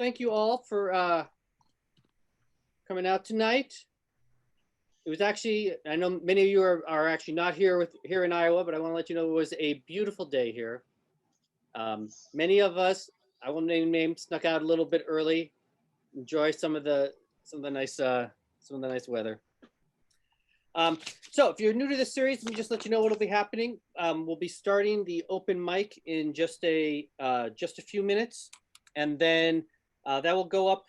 thank you all for coming out tonight. It was actually, I know many of you are actually not here in Iowa, but I want to let you know it was a beautiful day here. Many of us, I won't name names, snuck out a little bit early, enjoy some of the nice weather. So if you're new to this series, let me just let you know what'll be happening. We'll be starting the open mic in just a few minutes, and then that will go up.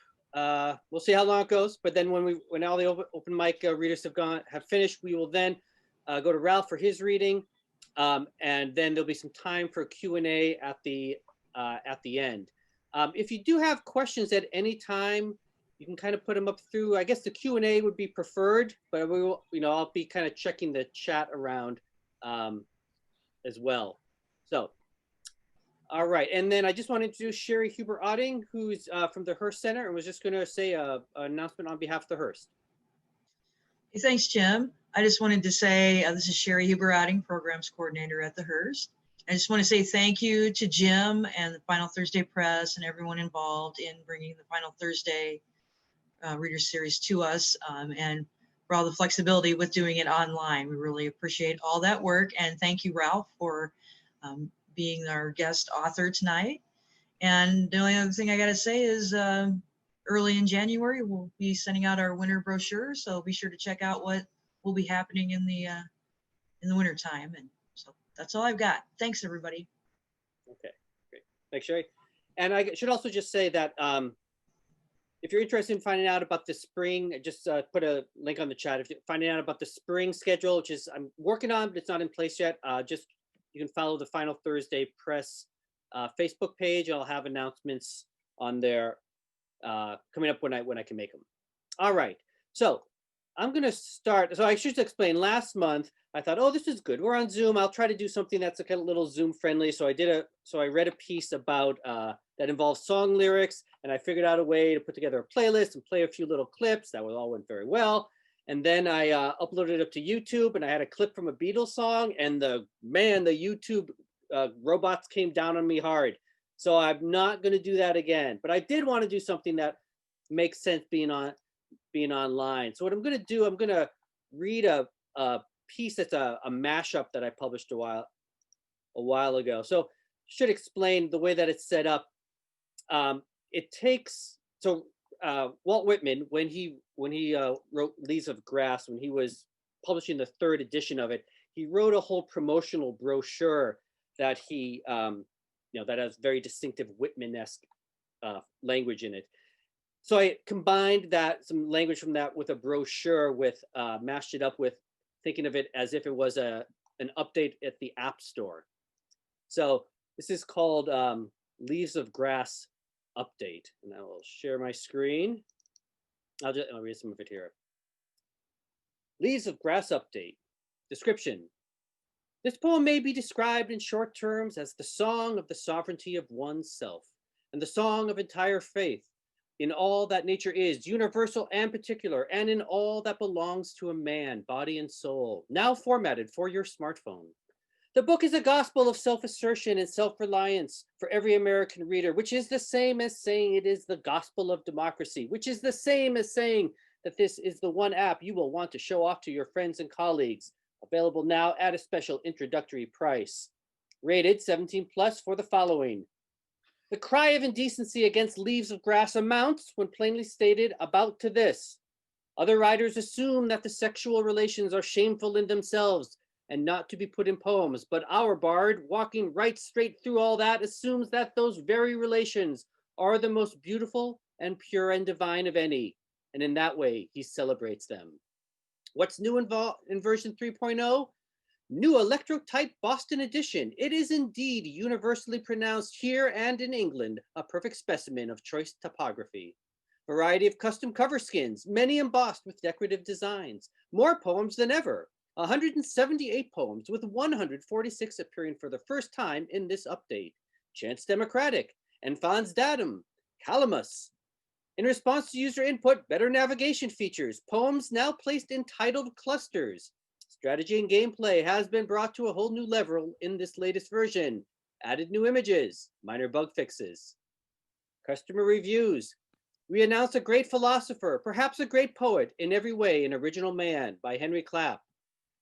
We'll see how long it goes, but then when all the open mic readers have finished, we will then go to Ralph for his reading, and then there'll be some time for Q&A at the end. If you do have questions at any time, you can kind of put them up through. I guess the Q&A would be preferred, but we will, I'll be kind of checking the chat around as well. So, all right, and then I just wanted to introduce Sherry Huber-Otting, who's from the Hearst Center, and was just going to say an announcement on behalf of the Hearst. Hey, thanks, Jim. I just wanted to say this is Sherry Huber-Otting, Programs Coordinator at the Hearst. I just want to say thank you to Jim and the Final Thursday Press and everyone involved in bringing the Final Thursday Reader Series to us, and for all the flexibility with doing it online. We really appreciate all that work, and thank you, Ralph, for being our guest author tonight. And the only other thing I got to say is early in January, we'll be sending out our winter brochure, so be sure to check out what will be happening in the winter time. And so that's all I've got. Thanks, everybody. Okay, great. Thanks, Sherry. And I should also just say that if you're interested in finding out about the spring, just put a link on the chat. If you're finding out about the spring schedule, which is I'm working on, but it's not in place yet, just you can follow the Final Thursday Press Facebook page. I'll have announcements on there coming up when I can make them. All right, so I'm gonna start. So I should explain. Last month I thought, oh, this is good. We're on Zoom. I'll try to do something that's a kind of little Zoom friendly. So I read a piece about that involves song lyrics, and I figured out a way to put together a playlist and play a few little clips. That all went very well. And then I uploaded it up to YouTube, and I had a clip from a Beatles song, and the YouTube robots came down on me hard. So I'm not going to do that again. But I did want to do something that makes sense being online. So what I'm going to do, I'm going to read a piece that's a mashup that I published a while ago. So should explain the way that it's set up. It takes Walt Whitman, when he wrote Leaves of Grass, when he was publishing the third edition of it, he wrote a whole promotional brochure that he that has very distinctive Whitman-esque language in it. So I combined some language from that with a brochure, mashed it up with thinking of it as if it was an update at the App Store. So this is called Leaves of Grass Update, and I will share my screen. I'll read some of it here. Leaves of Grass Update. Description. This poem may be described in short terms as the song of the sovereignty of oneself and the song of entire faith in all that nature is, universal and particular, and in all that belongs to a man, body and soul, now formatted for your smartphone. The book is a gospel of self-assertion and self-reliance for every American reader, which is the same as saying it is the gospel of democracy, which is the same as saying that this is the one app you will want to show off to your friends and colleagues. Available now at a special introductory price. Rated 17 plus for the following. The cry of indecency against Leaves of Grass amounts, when plainly stated, about to this. Other writers assume that the sexual relations are shameful in themselves and not to be put in poems, but our bard, walking right straight through all that, assumes that those very relations are the most beautiful and pure and divine of any, and in that way he celebrates them. What's new in version 3.0? New electrotype Boston edition. It is indeed universally pronounced here and in England, a perfect specimen of choice typography. Variety of custom cover skins, many embossed with decorative designs. More poems than ever. 178 poems, with 146 appearing for the first time in this update. Chance Democratic, Enfans Datum, Calamus. In response to user input, better navigation features, poems now placed in titled clusters. Strategy and gameplay has been brought to a whole new level in this latest version. Added new images, minor bug fixes. Customer reviews. We announce a great philosopher, perhaps a great poet, in every way an original man, by Henry Clapp.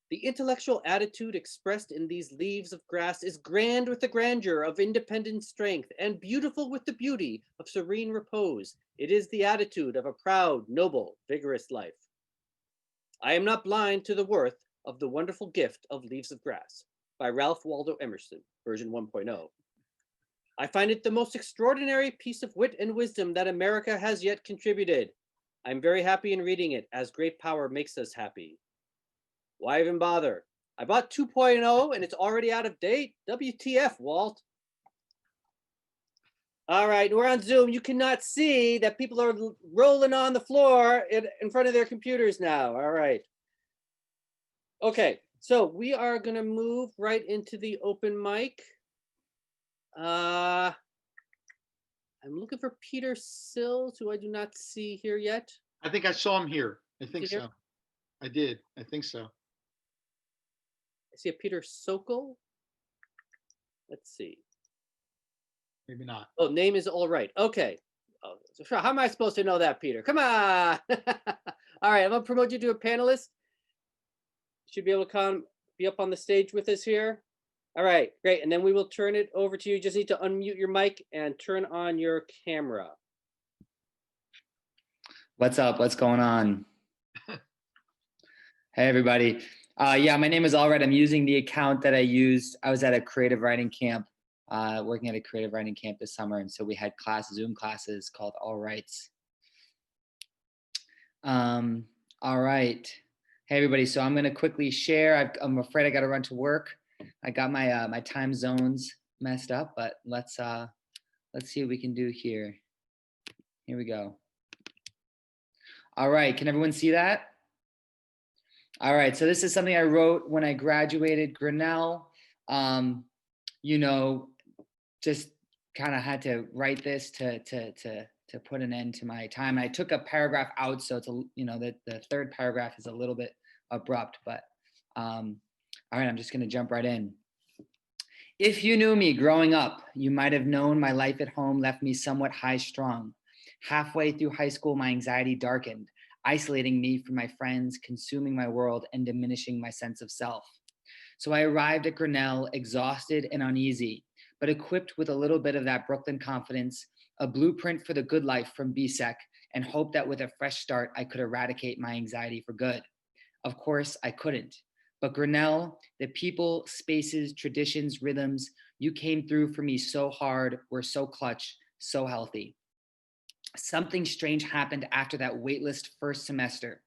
The intellectual attitude expressed in these leaves of grass is grand with the grandeur of independent strength and beautiful with the beauty of serene repose. It is the attitude of a proud, noble, vigorous life. I am not blind to the worth of the wonderful gift of Leaves of Grass, by Ralph Waldo Emerson, version 1.0. I find it the most extraordinary piece of wit and wisdom that America has yet contributed. I'm very happy in reading it, as great power makes us happy. Why even bother? I bought 2.0 and it's already out of date. WTF, Walt? All right, we're on Zoom. You cannot see that people are rolling on the floor in front of their computers now. All right. Okay, so we are going to move right into the open mic. I'm looking for Peter Sills, who I do not see here yet. I think I saw him here. I think Here? so. I did. I think so. I see a Peter Sokol. Let's see. Maybe not. Oh, name is all right. Okay. Oh, so how am I supposed to know that, Peter? Come on. All right, I'm gonna promote you to a panelist. Should be able to come be up on the stage with us here. All right, great. And then we will turn it over to you. Just need to unmute your mic and turn on your camera. What's up? What's going on? Hey, everybody. Yeah, my name is Allred. I'm using the account that I used. I was at a creative writing camp, working at a creative writing camp this summer. And so we had Zoom classes called All Rights. All right. Hey, everybody. So I'm going to quickly share. I'm afraid I got to run to work. I got my my time zones messed up, but let's see what we can do here. Here we go. All right. Can everyone see that? All right, so this is something I wrote when I graduated Grinnell. You know, just kind of had to write this to put an end to my time. I took a paragraph out, so it's the third paragraph is a little bit abrupt, but all right, I'm just gonna jump right in. If you knew me growing up, you might have known my life at home left me somewhat high-strung. Halfway through high school, my anxiety darkened, isolating me from my friends, consuming my world, and diminishing my sense of self. So I arrived at Grinnell exhausted and uneasy, but equipped with a little bit of that Brooklyn confidence, a blueprint for the good life from BSEC, and hoped that with a fresh start, I could eradicate my anxiety for good. Of course, I couldn't. But Grinnell, the people, spaces, traditions, rhythms, you came through for me so hard, were so clutch, so healthy. Something strange happened after that waitlist first semester.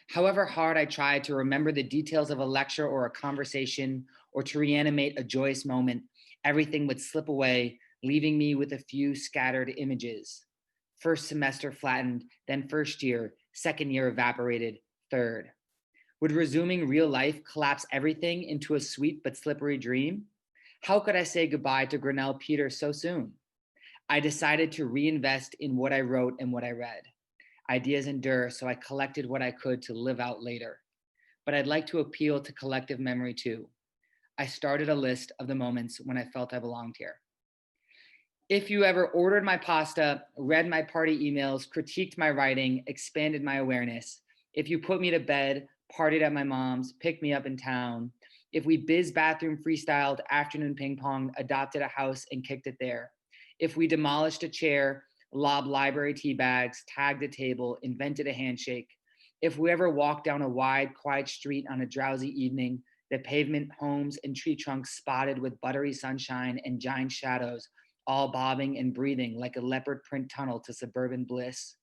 However hard I tried to remember the details of a lecture or a conversation, or to reanimate a joyous moment, everything would slip away, leaving me with a few scattered images. First semester flattened, then first year, second year evaporated, third. Would resuming real life collapse everything into a sweet but slippery dream? How could I say goodbye to Grinnell Peter so soon? I decided to reinvest in what I wrote and what I read. Ideas endure, so I collected what I could to live out later. But I'd like to appeal to collective memory too. I started a list of the moments when I felt I belonged here. If you ever ordered my pasta, read my party emails, critiqued my writing, expanded my awareness, if you put me to bed, partied at my mom's, picked me up in town, if we biz bathroom freestyled, afternoon ping pong, adopted a house and kicked it there, if we demolished a chair, lobbed library tea bags, tagged a table, invented a handshake, if we ever walked down a wide, quiet street on a drowsy evening, the pavement, homes, and tree trunks spotted with buttery sunshine and giant shadows, all bobbing and breathing like a leopard print tunnel to suburban bliss,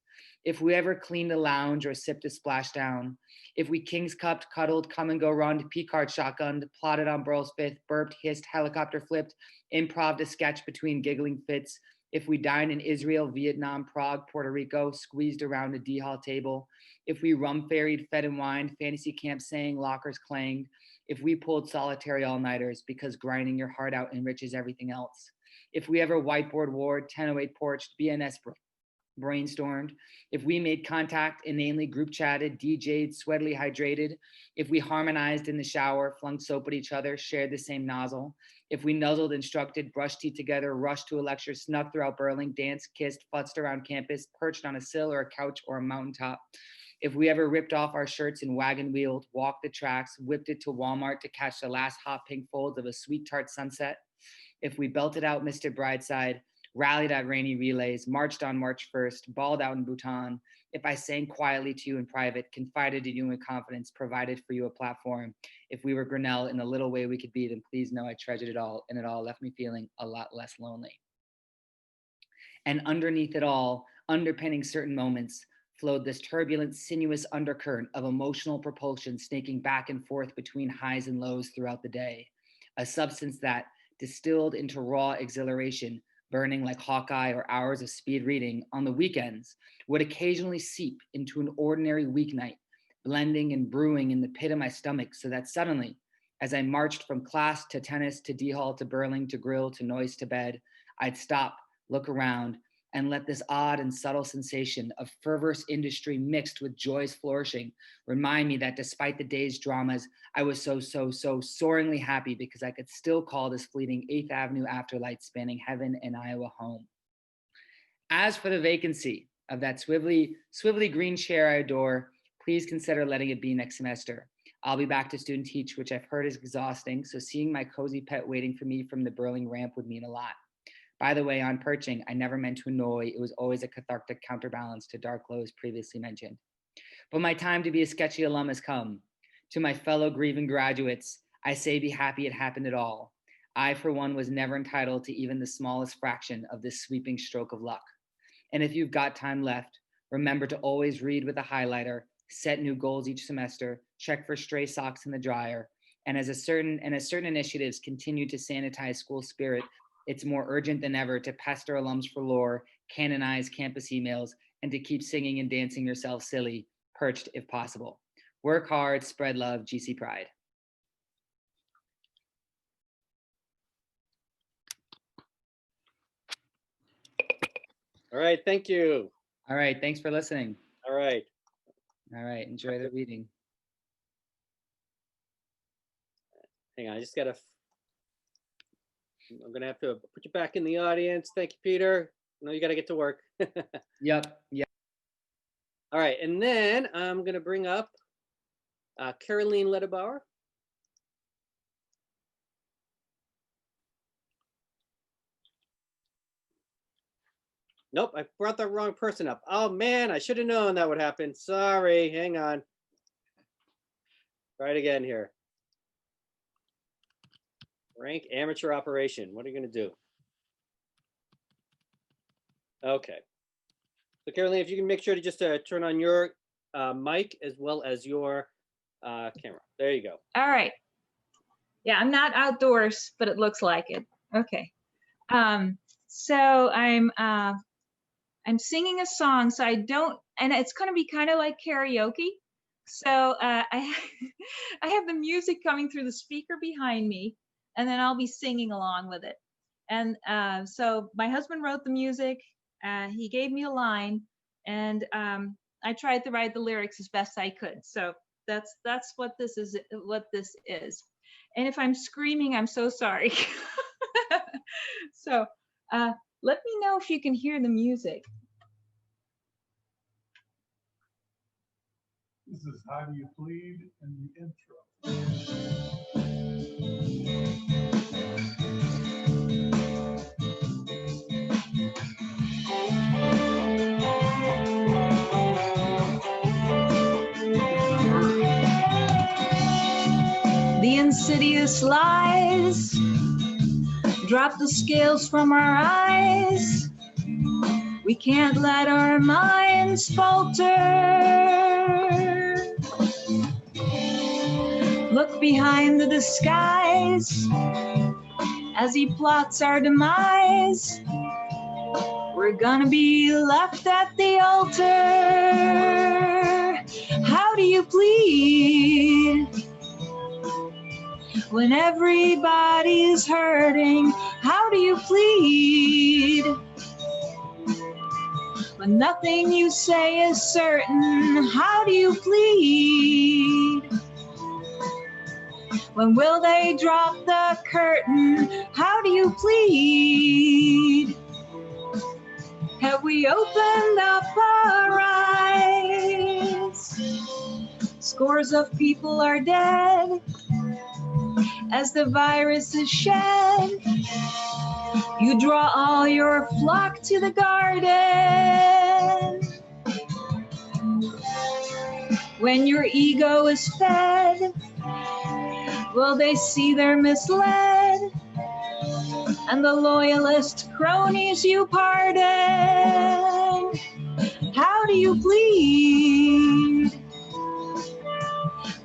if we ever cleaned a lounge or sipped a splashdown, if we kings cupped, cuddled, come and go run, P-card shotgunned, plotted on Burl's Fifth, burped, hissed, helicopter flipped, improv'd a sketch between giggling fits, if we dined in Israel, Vietnam, Prague, Puerto Rico, squeezed around a D-Hall table, if we rum-ferried, fed and wined, fantasy camp sang, lockers clanged, if we pulled solitary all-nighters because grinding your heart out enriches everything else, if we ever whiteboard ward, 1008 porched, BNS brainstormed, if we made contact, inanely group chatted, DJ'd, sweatily hydrated, if we harmonized in the shower, flung soap at each other, shared the same nozzle, If we nuzzled, instructed, brushed teeth together, rushed to a lecture, snuck throughout Berlin, danced, kissed, futzed around campus, perched on a sill or a couch or a mountaintop. If we ever ripped off our shirts and wagon wheeled, walked the tracks, whipped it to Walmart to catch the last hot pink folds of a sweet tart sunset. If we belted out Mr. Brightside, rallied at rainy relays, marched on March 1st, balled out in Bhutan. If I sang quietly to you in private, confided in you in confidence, provided for you a platform. If we were Grinnell in the little way we could be, then please know I treasured it all, and it all left me feeling a lot less lonely. And underneath it all, underpinning certain moments, flowed this turbulent, sinuous undercurrent of emotional propulsion snaking back and forth between highs and lows throughout the day, a substance that, distilled into raw exhilaration, burning like Hawkeye or hours of speed reading on the weekends, would occasionally seep into an ordinary weeknight, blending and brewing in the pit of my stomach so that suddenly, as I marched from class to tennis to D-Hall to Burling to grill to noise to bed, I'd stop, look around, and let this odd and subtle sensation of fervorous industry mixed with joy's flourishing remind me that despite the day's dramas, I was so soaringly happy because I could still call this fleeting 8th Avenue afterlight spanning heaven and Iowa home. As for the vacancy of that swivelly green chair I adore, please consider letting it be next semester. I'll be back to student teach, which I've heard is exhausting, so seeing my cozy pet waiting for me from the Burling ramp would mean a lot. By the way, on perching, I never meant to annoy. It was always a cathartic counterbalance to dark lows previously mentioned. But my time to be a sketchy alum has come. To my fellow grieving graduates, I say be happy it happened at all. I, for one, was never entitled to even the smallest fraction of this sweeping stroke of luck. And if you've got time left, remember to always read with a highlighter, set new goals each semester, check for stray socks in the dryer, and as certain initiatives continue to sanitize school spirit, it's more urgent than ever to pester alums for lore, canonize campus emails, and to keep singing and dancing yourself silly, perched if possible. Work hard, spread love, GC Pride. All right, thank you. All right, thanks for listening. All right. All right, enjoy the reading. Hang on, I'm gonna have to put you back in the audience. Thank you, Peter. No, you gotta get to work. Yep. All right, and then I'm gonna bring up Caroline Ledebauer. Nope, I brought the wrong person up. Oh man, I should have known that would happen. Sorry, hang on. Try it again here. Rank amateur operation. What are you going to do? Okay. So Caroline, if you can make sure to just turn on your mic as well as your camera. There you go. All right. Yeah, I'm not outdoors, but it looks like it. Okay. So I'm singing a song, so I don't, and it's going to be kind of like karaoke. So I have the music coming through the speaker behind me, and then I'll be singing along with it. And so my husband wrote the music. He gave me a line, and I tried to write the lyrics as best I could. So that's what this is. And if I'm screaming, I'm so sorry. So let me know if you can hear the music. This is How Do You Plead in the intro. The insidious lies drop the scales from our eyes. We can't let our minds falter. Look behind the disguise as he plots our demise. We're gonna be left at the altar. How do you plead when everybody's hurting? How do you plead when nothing you say is certain? How do you plead When will they drop the curtain? How do you plead? Have we opened up our eyes? Scores of people are dead as the virus is shed. You draw all your flock to the garden. When your ego is fed, will they see they're misled? And the loyalist cronies you pardon. How do you plead?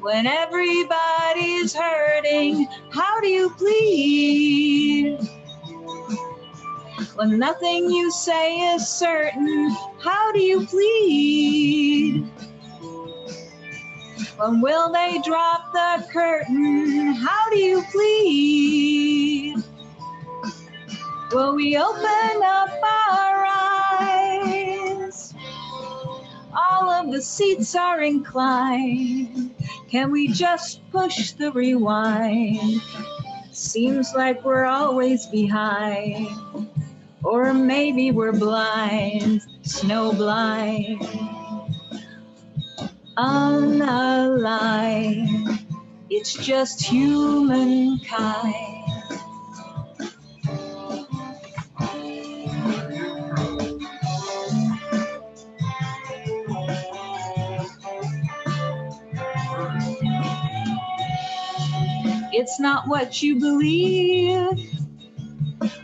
When everybody's hurting, how do you plead? When nothing you say is certain, how do you plead? When will they drop the curtain? How do you plead? Will we open up our eyes? All of the seats are inclined. Can we just push the rewind? Seems like we're always behind. Or maybe we're blind, snow blind. Unalive, it's just humankind. It's not what you believe,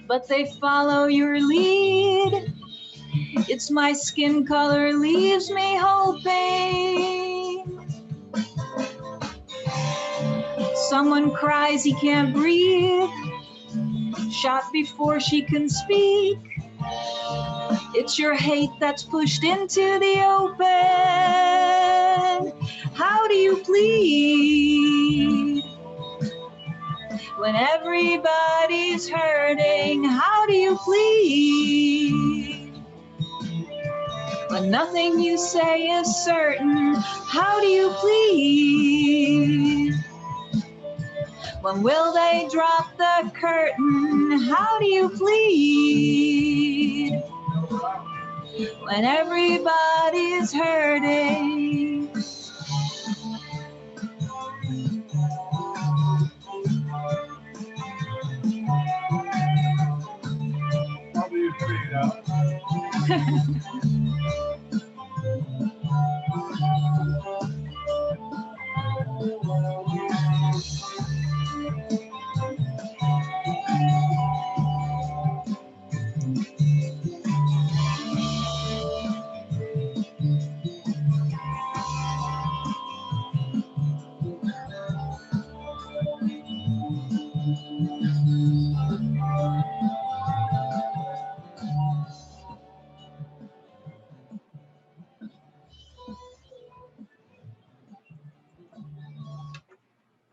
but they follow your lead. It's my skin color leaves me hoping. Someone cries he can't breathe, shot before she can speak. It's your hate that's pushed into the open. How do you plead? When everybody's hurting, how do you plead? When nothing you say is certain, how do you plead? When will they drop the curtain? How do you plead? When everybody's hurting. Probably a fade out.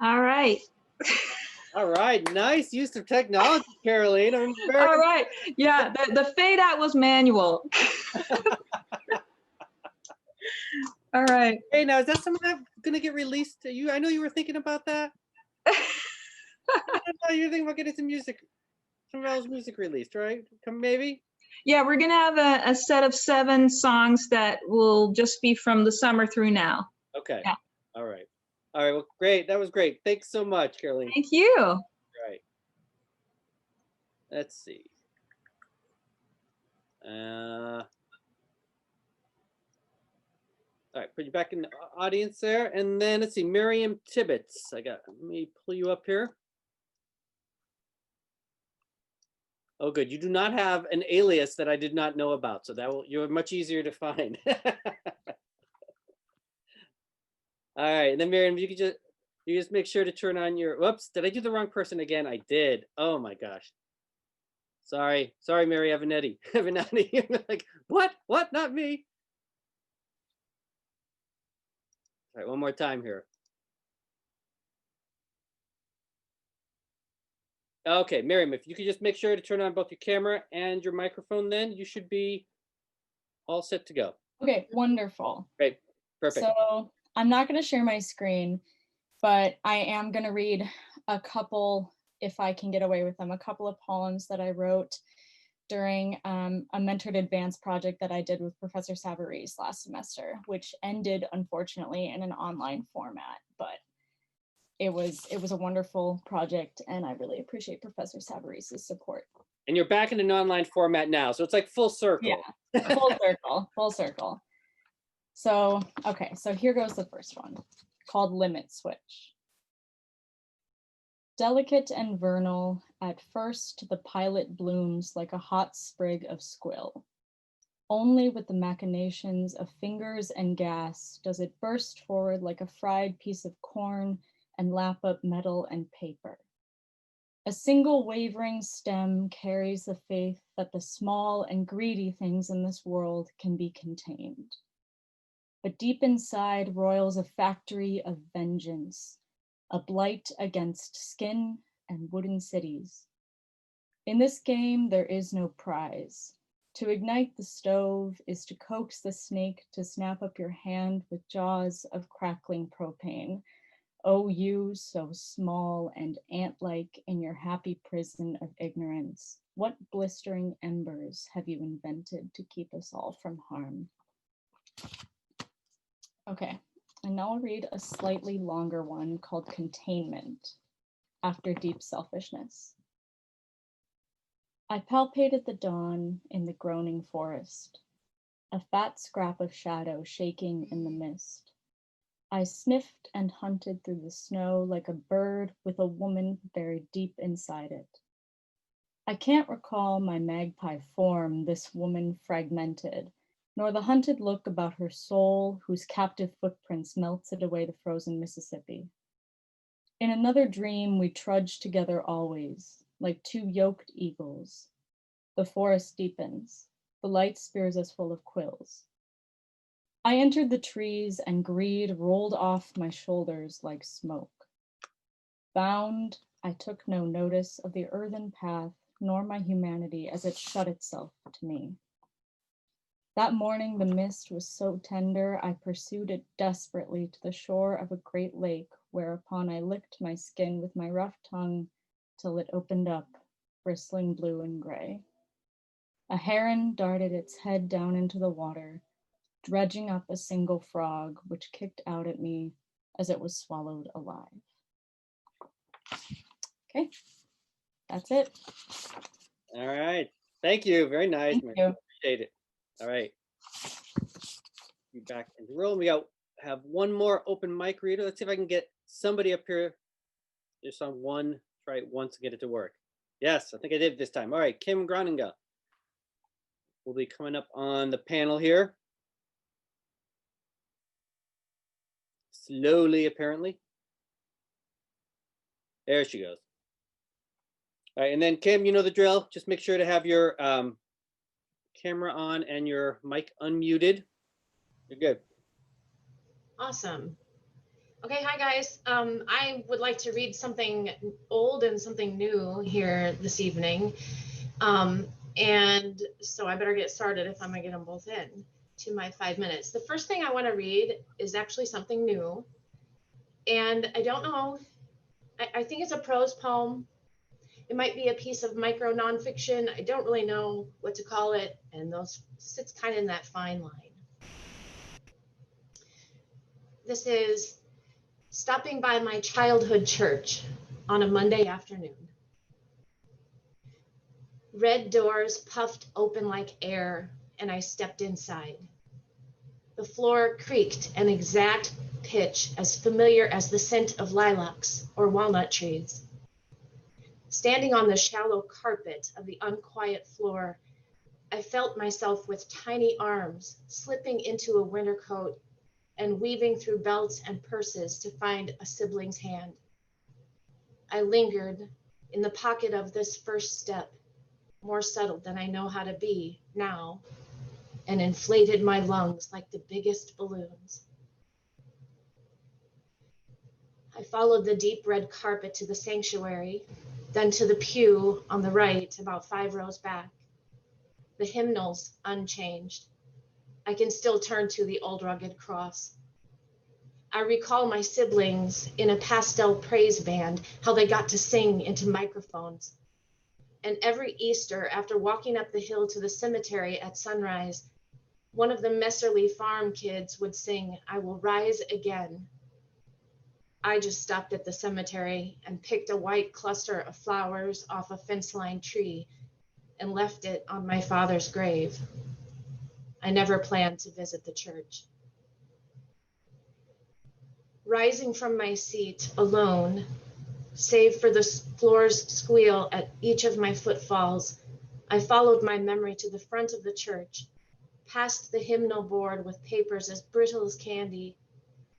All right. All right, nice use of technology, Caroline. I'm very All right. Yeah, the fade out was manual. All right. Hey, now is that something that's gonna get released to you? I know you were thinking about that. I know you're thinking about getting some music, some Ralph's music released, right? Come maybe. Yeah, we're going to have a set of 7 songs that will just be from the summer through now. Okay. Yeah. All right. All right. Well, great. That was great. Thanks so much, Caroline. Thank you. Right. Let's see. All right, put you back in the audience there, and then let's see, Miriam Tibbetts. Let me pull you up here. Oh, good. You do not have an alias that I did not know about, so you're much easier to find. All right, and then Miriam, you just make sure to turn on your. Whoops, did I do the wrong person again? I did. Oh my gosh. Sorry, Mary Avenatti. Avenatti. Like what? Not me. All right, one more time here. Okay, Miriam, if you could just make sure to turn on both your camera and your microphone, then you should be all set to go. Okay, wonderful. Great, perfect. So I'm not going to share my screen. but I am going to read a couple, if I can get away with them, a couple of poems that I wrote during a mentored advanced project that I did with Professor Savarese last semester, which ended unfortunately in an online format, but it was a wonderful project, and I really appreciate Professor Savarese's support. And you're back in an online format now, so it's like full circle. Yeah, full circle, full circle. So, okay, so here goes the first one, called Limit Switch. Delicate and vernal, at first the pilot blooms like a hot sprig of squill. Only with the machinations of fingers and gas does it burst forward like a fried piece of corn and lap up metal and paper. A single wavering stem carries the faith that the small and greedy things in this world can be contained. But deep inside roils a factory of vengeance, a blight against skin and wooden cities. In this game, there is no prize. To ignite the stove is to coax the snake to snap up your hand with jaws of crackling propane. Oh, you so small and ant-like in your happy prison of ignorance, what blistering embers have you invented to keep us all from harm? Okay, and now I'll read a slightly longer one called Containment, after Deep Selfishness. I palpated the dawn in the groaning forest, a fat scrap of shadow shaking in the mist. I sniffed and hunted through the snow like a bird with a woman buried deep inside it. I can't recall my magpie form, this woman fragmented, nor the hunted look about her soul whose captive footprints melted away the frozen Mississippi. In another dream, we trudged together always, like two yoked eagles. The forest deepens. The light spears us full of quills. I entered the trees and greed rolled off my shoulders like smoke. Bound, I took no notice of the earthen path, nor my humanity as it shut itself to me. That morning, the mist was so tender, I pursued it desperately to the shore of a great lake, whereupon I licked my skin with my rough tongue till it opened up, bristling blue and gray. A heron darted its head down into the water, dredging up a single frog, which kicked out at me as it was swallowed alive. Okay, that's it. All right. Thank you. Very nice. Thank Mary. you. Appreciate it. All right. Be back in the room. We have one more open mic reader. Let's see if I can get somebody up here. Just on one. Try it once to get it to work. Yes, I think I did this time. All right, Kim Groninga will be coming up on the panel here. Slowly, apparently. There she goes. All right, and then Kim, you know the drill. Just make sure to have your camera on and your mic unmuted. You're good. Awesome. Okay, hi guys. I would like to read something old and something new here this evening. And so I better get started if I'm gonna get them both in to my 5 minutes. The first thing I wanna read is actually something new. And I don't know, I think it's a prose poem. It might be a piece of micro nonfiction. I don't really know what to call it. And those sits kind of in that fine line. This is stopping by my childhood church on a Monday afternoon. Red doors puffed open like air, and I stepped inside. The floor creaked an exact pitch as familiar as the scent of lilacs or walnut trees. Standing on the shallow carpet of the unquiet floor, I felt myself with tiny arms slipping into a winter coat and weaving through belts and purses to find a sibling's hand. I lingered in the pocket of this first step, more settled than I know how to be now, and inflated my lungs like the biggest balloons. I followed the deep red carpet to the sanctuary, then to the pew on the right, about 5 rows back. The hymnals unchanged. I can still turn to the old rugged cross. I recall my siblings in a pastel praise band, how they got to sing into microphones. And every Easter, after walking up the hill to the cemetery at sunrise, one of the Messerly farm kids would sing, "I will rise again." I just stopped at the cemetery and picked a white cluster of flowers off a fence-lined tree and left it on my father's grave. I never planned to visit the church. Rising from my seat alone, save for the floor's squeal at each of my footfalls, I followed my memory to the front of the church, past the hymnal board with papers as brittle as candy,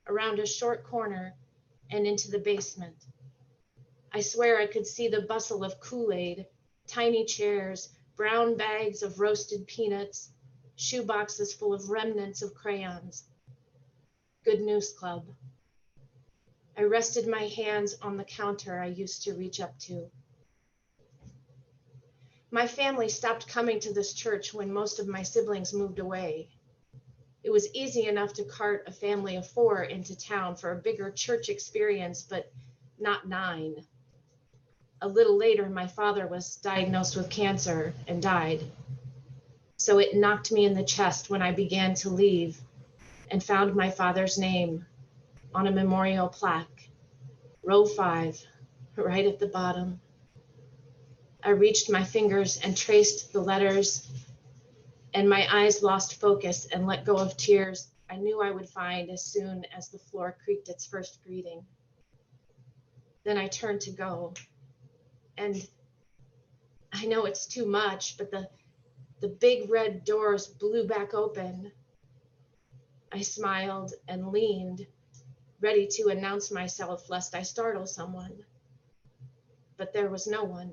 around a short corner, and into the basement. I swear I could see the bustle of Kool-Aid, tiny chairs, brown bags of roasted peanuts, shoeboxes full of remnants of crayons. Good News Club. I rested my hands on the counter I used to reach up to. My family stopped coming to this church when most of my siblings moved away. It was easy enough to cart a family of 4 into town for a bigger church experience, but not 9. A little later, my father was diagnosed with cancer and died. So it knocked me in the chest when I began to leave and found my father's name on a memorial plaque, row 5, right at the bottom. I reached my fingers and traced the letters, and my eyes lost focus and let go of tears I knew I would find as soon as the floor creaked its first greeting. Then I turned to go, and I know it's too much, but the big red doors blew back open. I smiled and leaned, ready to announce myself lest I startle someone. But there was no one.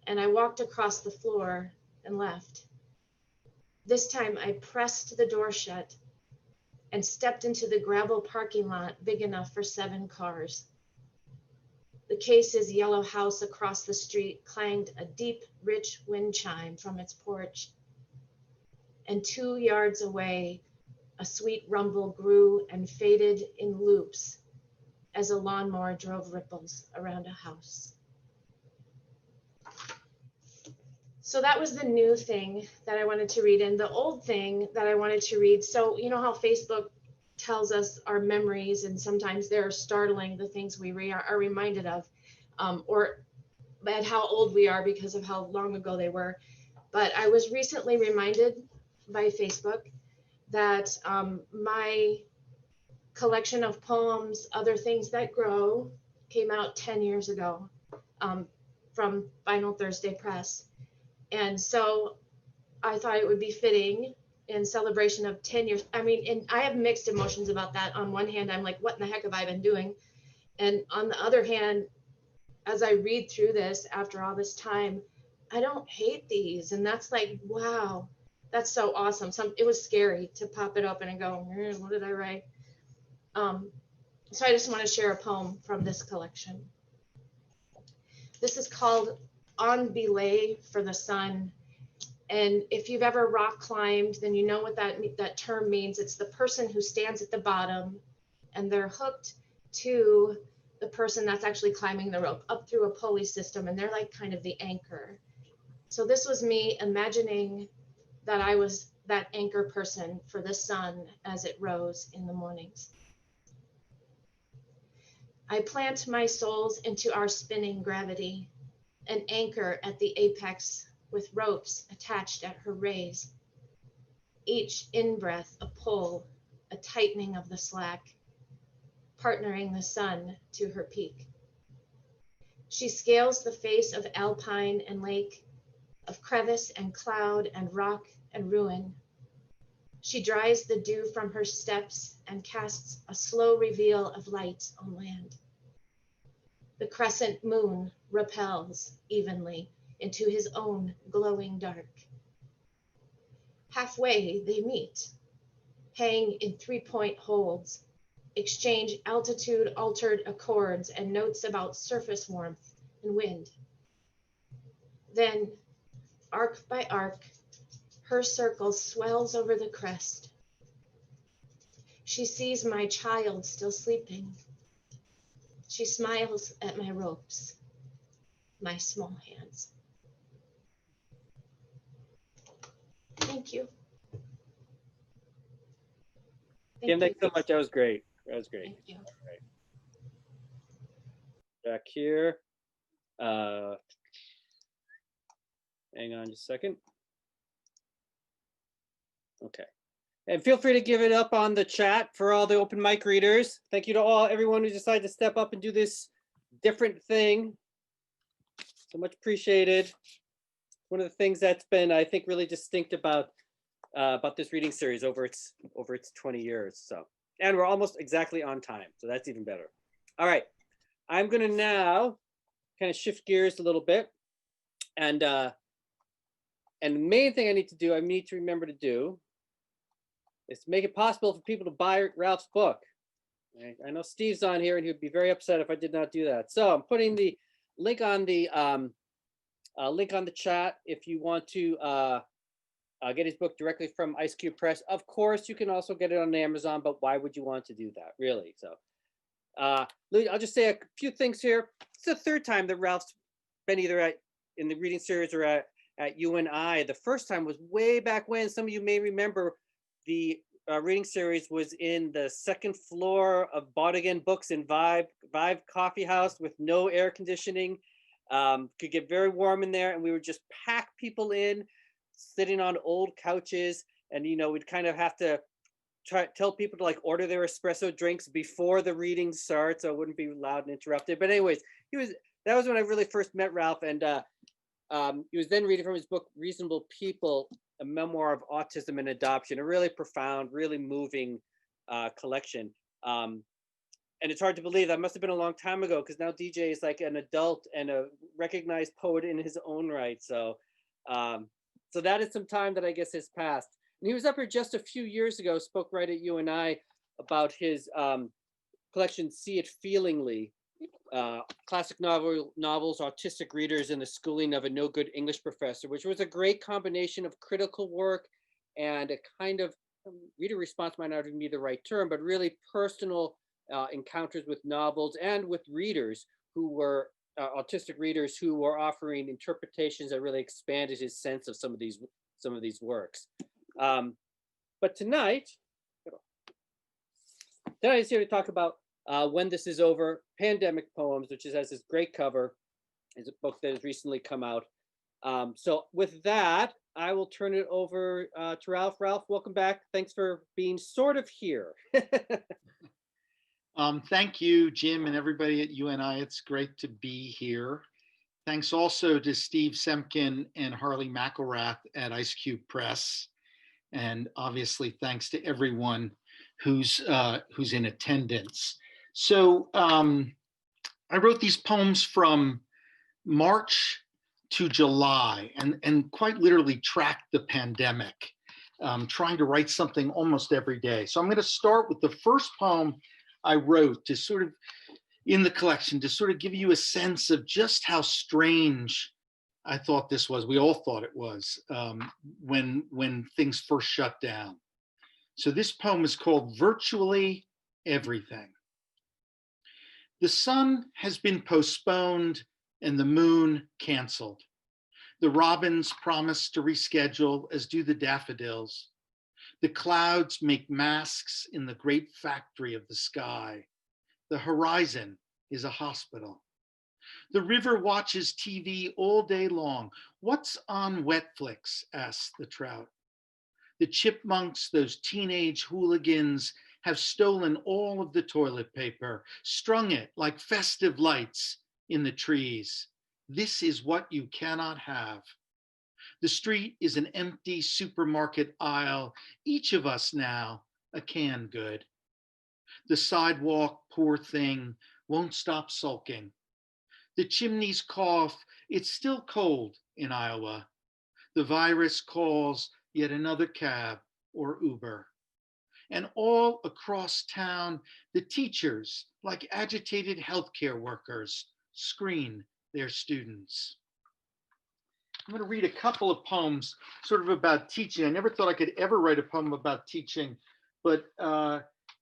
And I walked across the floor and left. This time I pressed the door shut and stepped into the gravel parking lot big enough for 7 cars. The Case's yellow house across the street clanged a deep, rich wind chime from its porch. And 2 yards away, a sweet rumble grew and faded in loops as a lawnmower drove ripples around a house. So that was the new thing that I wanted to read. And the old thing that I wanted to read, so you know how Facebook tells us our memories, and sometimes they're startling, the things we are reminded of, or at how old we are because of how long ago they were. But I was recently reminded by Facebook that my collection of poems, Other Things That Grow, came out 10 years ago from Final Thursday Press. And so I thought it would be fitting in celebration of 10 years. I mean, and I have mixed emotions about that. On one hand, I'm like, what in the heck have I been doing? And on the other hand, as I read through this after all this time, I don't hate these. And that's like, wow, that's so awesome. It was scary to pop it open and go, what did I write? So I just want to share a poem from this collection. This is called On Belay for the Sun. And if you've ever rock climbed, then you know what that term means. It's the person who stands at the bottom and they're hooked to the person that's actually climbing the rope up through a pulley system, and they're like kind of the anchor. So this was me imagining that I was that anchor person for the sun as it rose in the mornings. I plant my soles into our spinning gravity, an anchor at the apex with ropes attached at her rays. Each in-breath a pull, a tightening of the slack, partnering the sun to her peak. She scales the face of alpine and lake, of crevice and cloud and rock and ruin. She dries the dew from her steps and casts a slow reveal of light on land. The crescent moon repels evenly into his own glowing dark. Halfway they meet, hang in 3-point holds, exchange altitude-altered accords and notes about surface warmth and wind. Then, arc by arc, her circle swells over the crest. She sees my child still sleeping. She smiles at my ropes, my small hands. Thank you. Kim, thanks so much. That was great. That was great. Thank you. Back here. Hang on just a second. Okay. And feel free to give it up on the chat for all the open mic readers. Thank you to everyone who decided to step up and do this different thing. So much appreciated. One of the things that's been, I think, really distinct about this reading series over its 20 years. So, and we're almost exactly on time, so that's even better. All right, I'm gonna now kind of shift gears a little bit, and the main thing I need to remember to do is to make it possible for people to buy Ralph's book. Right? I know Steve's on here, and he would be very upset if I did not do that. So I'm putting the link on the chat if you want to get his book directly from Ice Cube Press. Of course, you can also get it on Amazon, but why would you want to do that, really? So I'll just say a few things here. It's the third time that Ralph's been either in the reading series or at UNI. The first time was way back when. Some of you may remember the reading series was in the second floor of Bodigan Books in Vibe Coffee House with no air conditioning. Could get very warm in there, and we would just pack people in, sitting on old couches, and we'd kind of have to tell people to order their espresso drinks before the reading starts, so it wouldn't be loud and interrupted. But anyways, that was when I really first met Ralph, and he was then reading from his book Reasonable People, a memoir of autism and adoption, a really profound, really moving collection. And it's hard to believe that must have been a long time ago, because now DJ is like an adult and a recognized poet in his own right. So so that is some time that I guess has passed. And he was up here just a few years ago, spoke right at UNI about his collection, See It Feelingly, classic novels, autistic readers, and the schooling of a no good English professor, which was a great combination of critical work and a kind of reader response might not even be the right term, but really personal encounters with novels and with readers who were autistic readers who were offering interpretations that really expanded his sense of some of these works. But tonight is here to talk about When This Is Over, Pandemic Poems, which has this great cover. It's a book that has recently come out. So with that, I will turn it over to Ralph. Ralph, welcome back. Thanks for being sort of here. Thank you, Jim, and everybody at UNI. It's great to be here. Thanks also to Steve Semkin and Harley McElrath at Ice Cube Press. And obviously, thanks to everyone who's in attendance. So I wrote these poems from March to July and quite literally tracked the pandemic, trying to write something almost every day. So I'm going to start with the first poem I wrote to sort of in the collection to sort of give you a sense of just how strange I thought this was. We all thought it was when things first shut down. So this poem is called Virtually Everything. The sun has been postponed and the moon canceled. The robins promise to reschedule, as do the daffodils. The clouds make masks in the great factory of the sky. The horizon is a hospital. The river watches TV all day long. What's on Wetflix? Asks the trout. The chipmunks, those teenage hooligans, have stolen all of the toilet paper, strung it like festive lights in the trees. This is what you cannot have. The street is an empty supermarket aisle. Each of us now a canned good. The sidewalk, poor thing, won't stop sulking. The chimneys cough. It's still cold in Iowa. The virus calls yet another cab or Uber. And all across town, the teachers, like agitated healthcare workers, screen their students. I'm going to read a couple of poems sort of about teaching. I never thought I could ever write a poem about teaching, but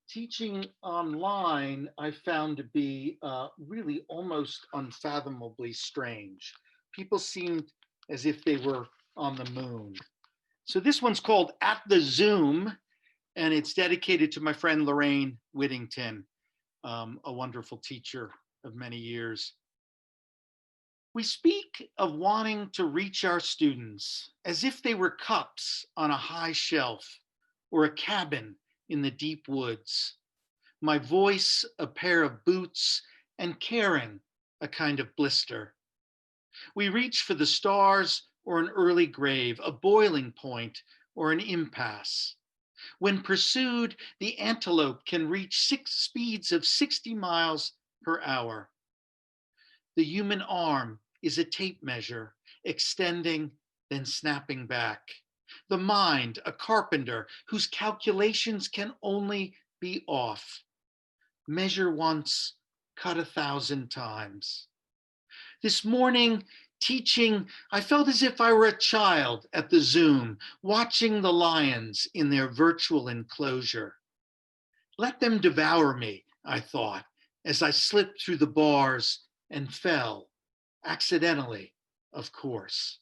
Teaching online, I found to be really almost unfathomably strange. People seemed as if they were on the moon. So this one's called At the Zoom, and it's dedicated to my friend Lorraine Whittington, a wonderful teacher of many years. We speak of wanting to reach our students as if they were cups on a high shelf or a cabin in the deep woods. My voice, a pair of boots, and caring, a kind of blister. We reach for the stars or an early grave, a boiling point or an impasse. When pursued, the antelope can reach speeds of 60 miles per hour. The human arm is a tape measure, extending, then snapping back. The mind, a carpenter whose calculations can only be off. Measure once, cut 1,000 times. This morning, teaching, I felt as if I were a child at the Zoom, watching the lions in their virtual enclosure. Let them devour me, I thought, as I slipped through the bars and fell, accidentally, of course.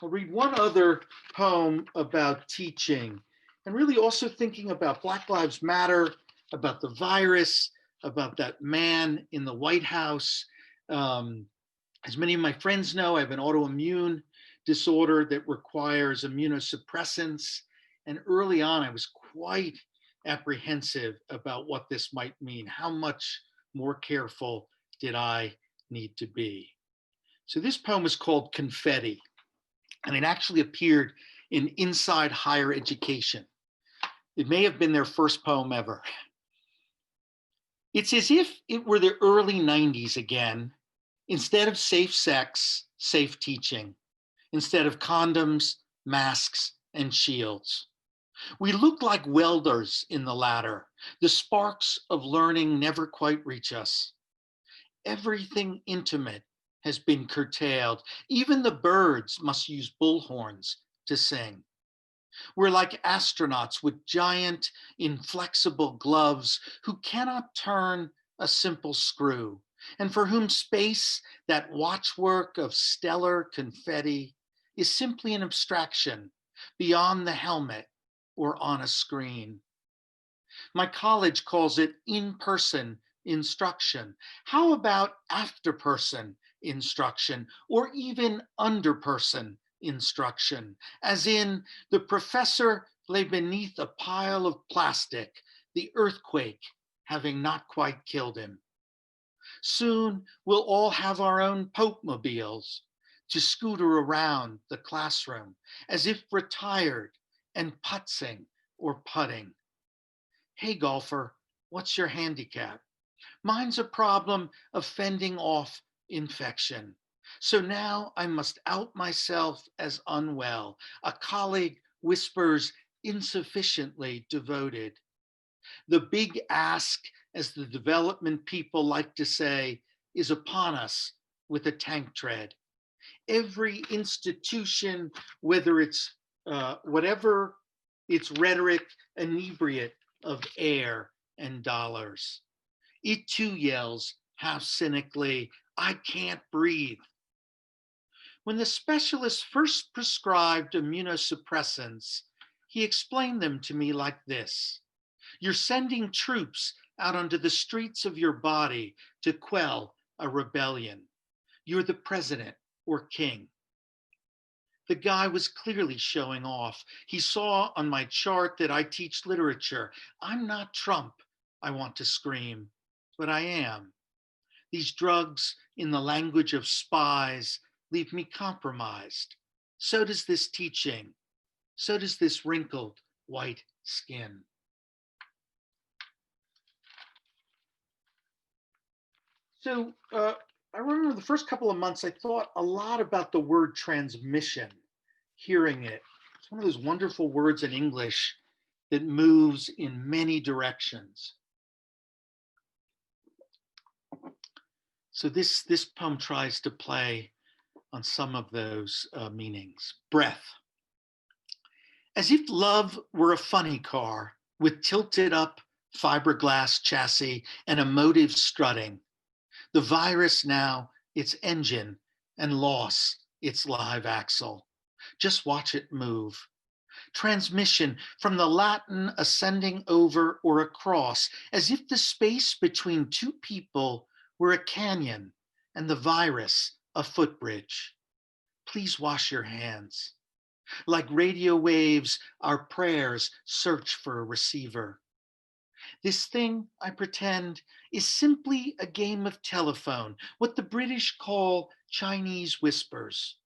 I'll read one other poem about teaching and really also thinking about Black Lives Matter, about the virus, about that man in the White House. As many of my friends know, I have an autoimmune disorder that requires immunosuppressants. And early on, I was quite apprehensive about what this might mean. How much more careful did I need to be? So this poem is called Confetti, and it actually appeared in Inside Higher Education. It may have been their first poem ever. It's as if it were the early 90s again. Instead of safe sex, safe teaching. Instead of condoms, masks, and shields. We look like welders in the latter. The sparks of learning never quite reach us. Everything intimate has been curtailed. Even the birds must use bullhorns to sing. We're like astronauts with giant, inflexible gloves who cannot turn a simple screw, and for whom space, that watchwork of stellar confetti, is simply an abstraction beyond the helmet or on a screen. My college calls it in-person instruction. How about after-person instruction, or even under-person instruction, as in the professor lay beneath a pile of plastic, the earthquake having not quite killed him. Soon we'll all have our own Pope-mobiles to scooter around the classroom as if retired and putzing or putting. Hey golfer, what's your handicap? Mine's a problem of fending off infection. So now I must out myself as unwell. A colleague whispers insufficiently devoted. The big ask, as the development people like to say, is upon us with a tank tread. Every institution, whether it's whatever its rhetoric, inebriate of air and dollars. It too yells, half cynically, I can't breathe. When the specialist first prescribed immunosuppressants, he explained them to me like this. You're sending troops out onto the streets of your body to quell a rebellion. You're the president or king. The guy was clearly showing off. He saw on my chart that I teach literature. I'm not Trump, I want to scream, but I am. These drugs, in the language of spies, leave me compromised. So does this teaching. So does this wrinkled white skin. So I remember the first couple of months, I thought a lot about the word transmission, hearing it. It's one of those wonderful words in English that moves in many directions. So this poem tries to play on some of those meanings. Breath. As if love were a funny car with tilted up fiberglass chassis, and emotive strutting. The virus now, its engine, and loss, its live axle. Just watch it move. Transmission from the Latin ascending over or across, as if the space between two people were a canyon and the virus a footbridge. Please wash your hands. Like radio waves, our prayers search for a receiver. This thing, I pretend, is simply a game of telephone, what the British call Chinese whispers.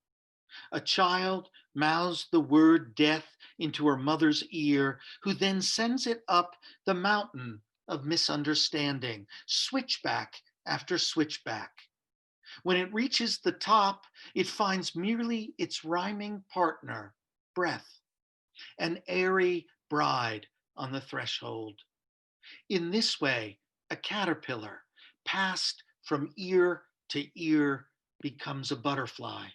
A child mouths the word death into her mother's ear, who then sends it up the mountain of misunderstanding, switchback after switchback. When it reaches the top, it finds merely its rhyming partner, breath, an airy bride on the threshold. In this way, a caterpillar, passed from ear to ear, becomes a butterfly.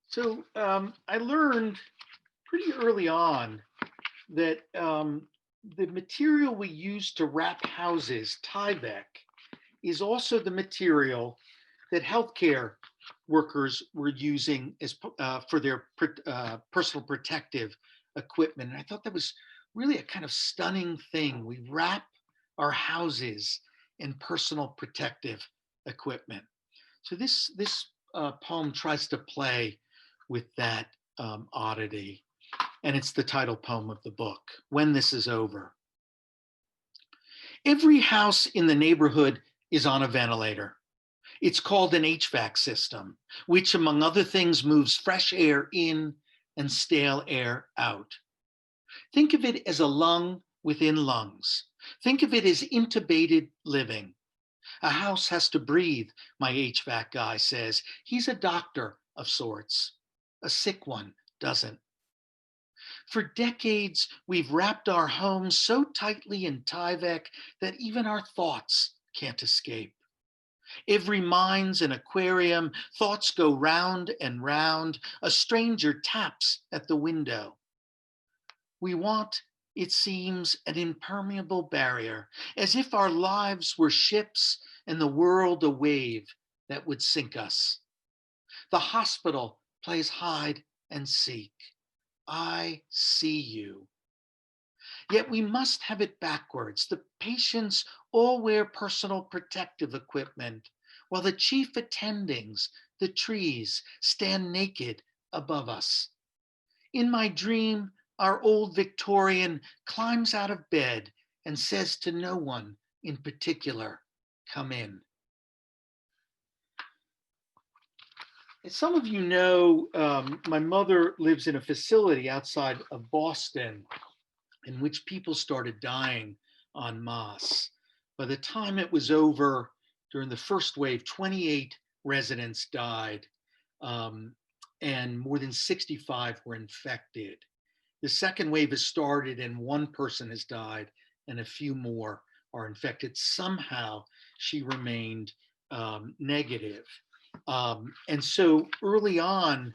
So I learned pretty early on that the material we use to wrap houses, Tyvek, is also the material that healthcare workers were using as for their personal protective equipment. And I thought that was really a kind of stunning thing. We wrap our houses in personal protective equipment. So this poem tries to play with that oddity. And it's the title poem of the book, When This Is Over. Every house in the neighborhood is on a ventilator. It's called an HVAC system, which, among other things, moves fresh air in and stale air out. Think of it as a lung within lungs. Think of it as intubated living. A house has to breathe, my HVAC guy says. He's a doctor of sorts. A sick one doesn't. For decades, we've wrapped our homes so tightly in Tyvek that even our thoughts can't escape. Every mind's an aquarium, thoughts go round and round. A stranger taps at the window. We want, it seems, an impermeable barrier, as if our lives were ships and the world a wave that would sink us. The hospital plays hide and seek. I see you. Yet we must have it backwards. The patients all wear personal protective equipment, while the chief attendings, the trees, stand naked above us. In my dream, our old Victorian climbs out of bed and says to no one in particular, come in. As some of you know, my mother lives in a facility outside of Boston in which people started dying en masse. By the time it was over, during the first wave, 28 residents died, and more than 65 were infected. The second wave has started and one person has died and a few more are infected. Somehow she remained negative. And so early on,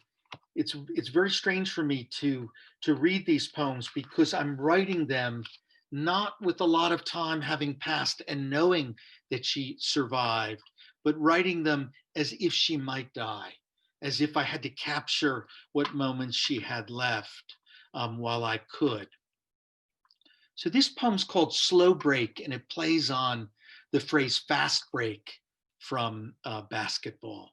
it's very strange for me to read these poems because I'm writing them not with a lot of time having passed and knowing that she survived, but writing them as if she might die, as if I had to capture what moments she had left while I could. So this poem's called Slow Break, and it plays on the phrase fast break from basketball.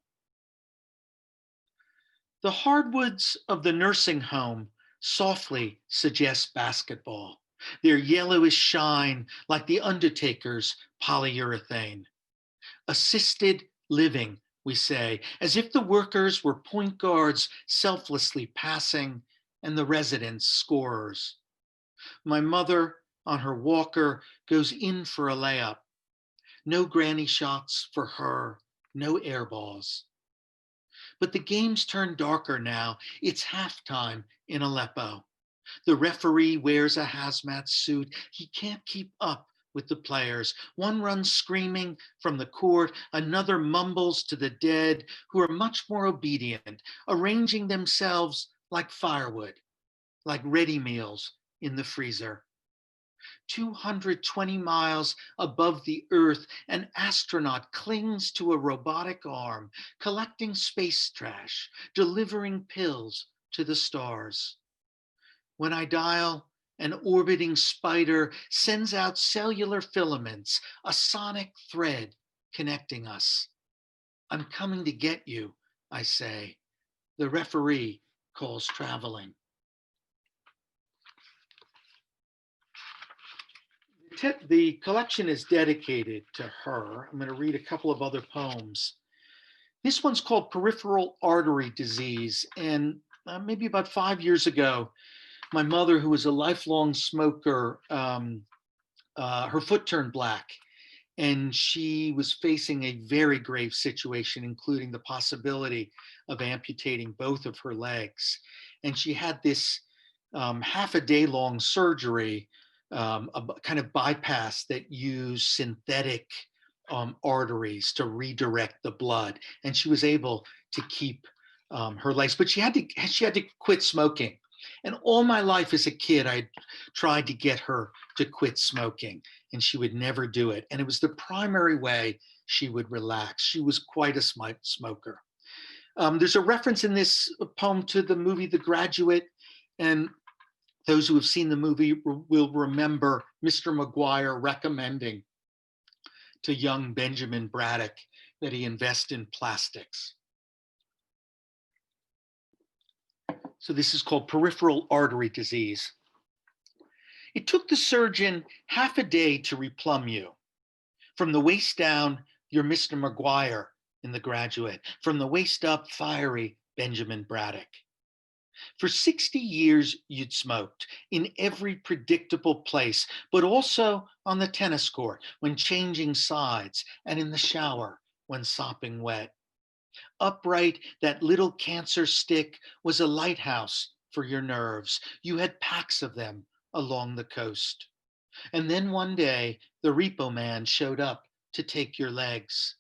The hardwoods of the nursing home softly suggest basketball, their yellowish shine like the undertaker's polyurethane. Assisted living, we say, as if the workers were point guards selflessly passing and the residents scorers. My mother, on her walker, goes in for a layup. No granny shots for her, no air balls. But the games turn darker now. It's halftime in Aleppo. The referee wears a hazmat suit. He can't keep up with the players. One runs screaming from the court. Another mumbles to the dead, who are much more obedient, arranging themselves like firewood. like ready meals in the freezer. 220 miles above the Earth, an astronaut clings to a robotic arm, collecting space trash, delivering pills to the stars. When I dial, an orbiting spider sends out cellular filaments, a sonic thread connecting us. I'm coming to get you, I say. The referee calls traveling. The collection is dedicated to her. I'm going to read a couple of other poems. This one's called Peripheral Artery Disease. And maybe about 5 years ago, my mother, who was a lifelong smoker, her foot turned black. And she was facing a very grave situation, including the possibility of amputating both of her legs. And she had this half a day long surgery, a kind of bypass that used synthetic arteries to redirect the blood. And she was able to keep her legs, but she had to quit smoking. And all my life as a kid, I tried to get her to quit smoking, and she would never do it. And it was the primary way she would relax. She was quite a smoker. There's a reference in this poem to the movie The Graduate, and those who have seen the movie will remember Mr. McGuire recommending to young Benjamin Braddock that he invest in plastics. So this is called Peripheral Artery Disease. It took the surgeon half a day to replumb you. From the waist down, you're Mr. McGuire in The Graduate. From the waist up, fiery Benjamin Braddock. For 60 years, you'd smoked in every predictable place, but also on the tennis court when changing sides and in the shower when sopping wet. Upright, that little cancer stick was a lighthouse for your nerves. You had packs of them along the coast. And then one day, the repo man showed up to take your legs.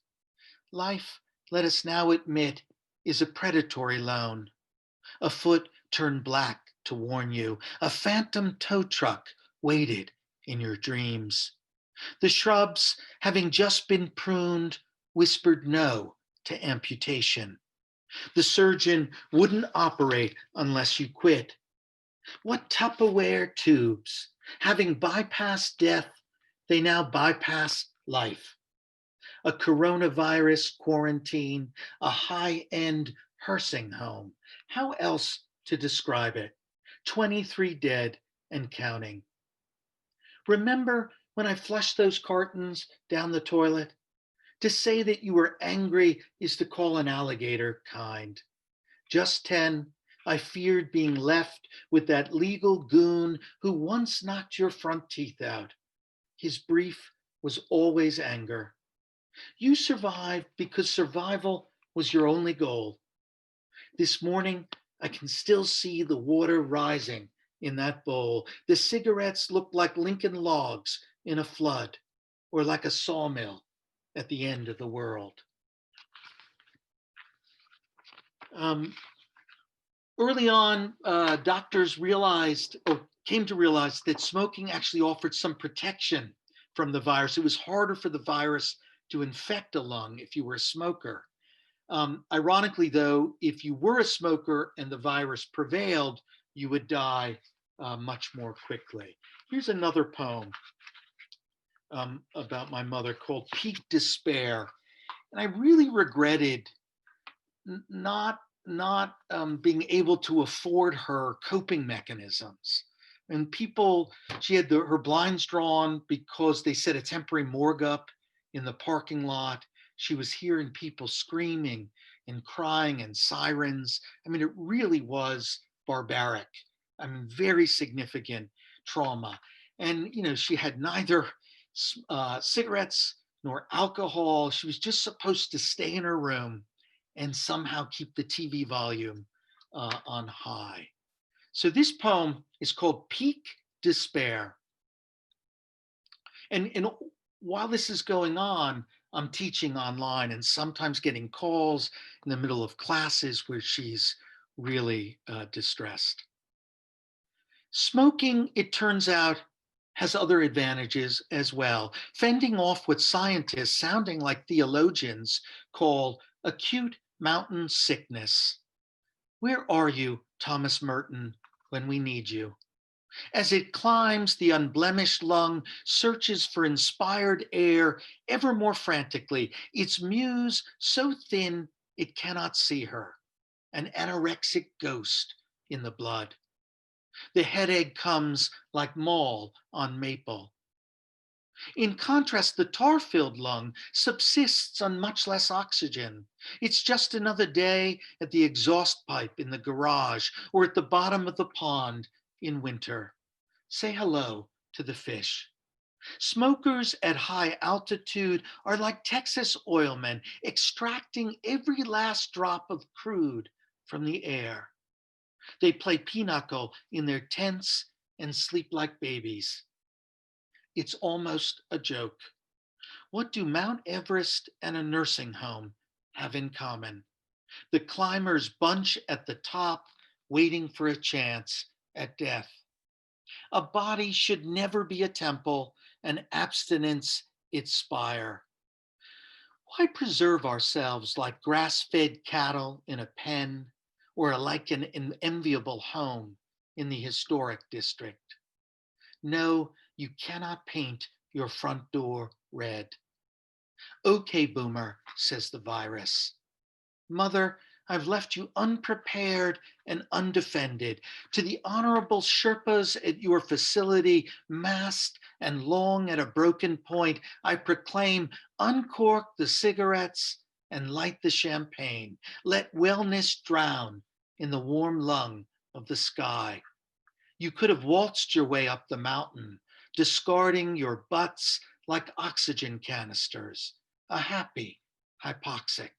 Life, let us now admit, is a predatory loan. A foot turned black to warn you. A phantom tow truck waited in your dreams. The shrubs, having just been pruned, whispered no to amputation. The surgeon wouldn't operate unless you quit. What Tupperware tubes? Having bypassed death, they now bypass life. A coronavirus quarantine, a high-end nursing home. How else to describe it? 23 dead and counting. Remember when I flushed those cartons down the toilet? To say that you were angry is to call an alligator kind. Just 10, I feared being left with that legal goon who once knocked your front teeth out. His brief was always anger. You survived because survival was your only goal. This morning, I can still see the water rising in that bowl. The cigarettes looked like Lincoln logs in a flood, or like a sawmill at the end of the world. Early on, doctors realized, or came to realize, that smoking actually offered some protection from the virus. It was harder for the virus to infect a lung if you were a smoker. Ironically, though, if you were a smoker and the virus prevailed, you would die much more quickly. Here's another poem about my mother called Peak Despair. And I really regretted not being able to afford her coping mechanisms. And people, she had her blinds drawn because they set a temporary morgue up in the parking lot. She was hearing people screaming and crying and sirens. I mean, it really was barbaric. I mean, very significant trauma. And, you know, she had neither cigarettes nor alcohol. She was just supposed to stay in her room and somehow keep the TV volume on high. So this poem is called Peak Despair. And while this is going on, I'm teaching online and sometimes getting calls in the middle of classes where she's really distressed. Smoking, it turns out, has other advantages as well, fending off what scientists, sounding like theologians, call acute mountain sickness. Where are you, Thomas Merton, when we need you? As it climbs, the unblemished lung searches for inspired air ever more frantically, its muse so thin it cannot see her, an anorexic ghost in the blood. The headache comes like mall on maple. In contrast, the tar-filled lung subsists on much less oxygen. It's just another day at the exhaust pipe in the garage or at the bottom of the pond in winter. Say hello to the fish. Smokers at high altitude are like Texas oilmen extracting every last drop of crude from the air. They play pinochle in their tents and sleep like babies. It's almost a joke. What do Mount Everest and a nursing home have in common? The climbers bunch at the top, waiting for a chance at death. A body should never be a temple, and abstinence its spire. Why preserve ourselves like grass-fed cattle in a pen, or like an enviable home in the historic district? No, you cannot paint your front door red. Okay, boomer, says the virus. Mother, I've left you unprepared and undefended. To the honorable Sherpas at your facility, masked and long at a broken point, I proclaim, uncork the cigarettes and light the champagne. Let wellness drown in the warm lung of the sky. You could have waltzed your way up the mountain, discarding your butts like oxygen canisters, a happy hypoxic.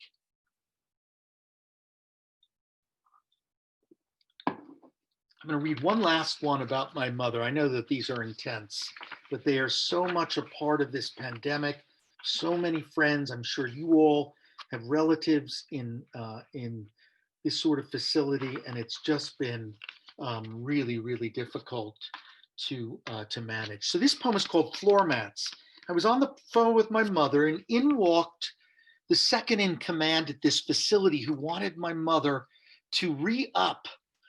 I'm going to read one last one about my mother. I know that these are intense, but they are so much a part of this pandemic. So many friends. I'm sure you all have relatives in this sort of facility, and it's just been really, really difficult to manage. So this poem is called Floor Mats. I was on the phone with my mother, and in walked the second in command at this facility who wanted my mother to re-up,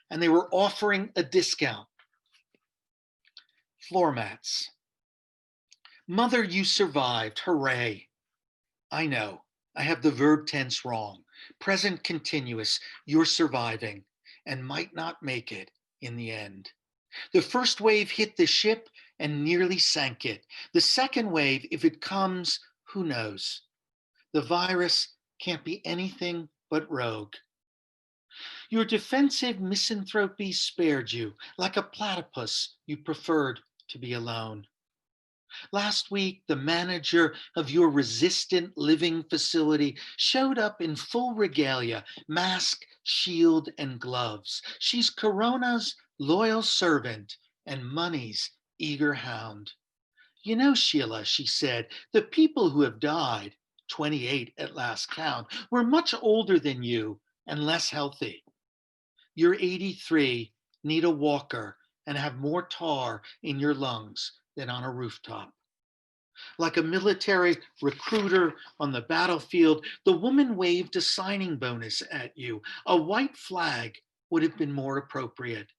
and they were offering a discount. Floor mats. Mother, you survived. Hooray. I know. I have the verb tense wrong. Present continuous. You're surviving and might not make it in the end. The first wave hit the ship and nearly sank it. The second wave, if it comes, who knows? The virus can't be anything but rogue. Your defensive misanthropy spared you. Like a platypus, you preferred to be alone. Last week, the manager of your resistant living facility showed up in full regalia, mask, shield, and gloves. She's Corona's loyal servant and money's eager hound. You know, Sheila, she said, the people who have died, 28 at last count, were much older than you and less healthy. You're 83, need a walker, and have more tar in your lungs than on a rooftop. Like a military recruiter on the battlefield, the woman waved a signing bonus at you. A white flag would have been more appropriate,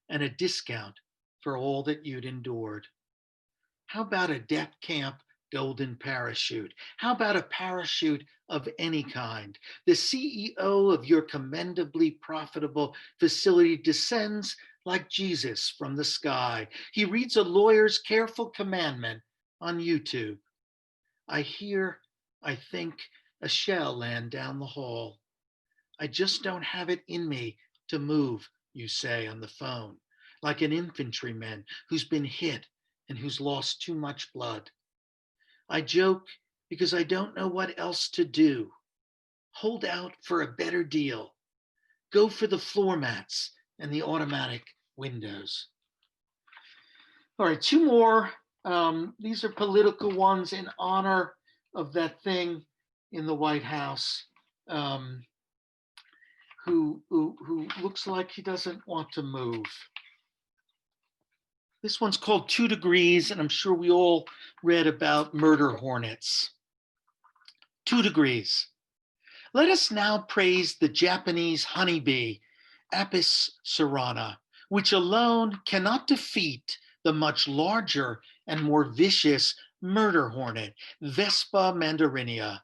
and a discount for all that you'd endured. How about a death camp golden parachute? How about a parachute of any kind? The CEO of your commendably profitable facility descends like Jesus from the sky. He reads a lawyer's careful commandment on YouTube. I hear, I think, a shell land down the hall. I just don't have it in me to move, you say on the phone, like an infantryman who's been hit and who's lost too much blood. I joke because I don't know what else to do. Hold out for a better deal. Go for the floor mats and the automatic windows. All right, two more. These are political ones in honor of that thing in the White House who looks like he doesn't want to move. This one's called 2 Degrees, and I'm sure we all read about murder hornets. 2 degrees. Let us now praise the Japanese honeybee, Apis cerana, which alone cannot defeat the much larger and more vicious murder hornet, Vespa mandarinia.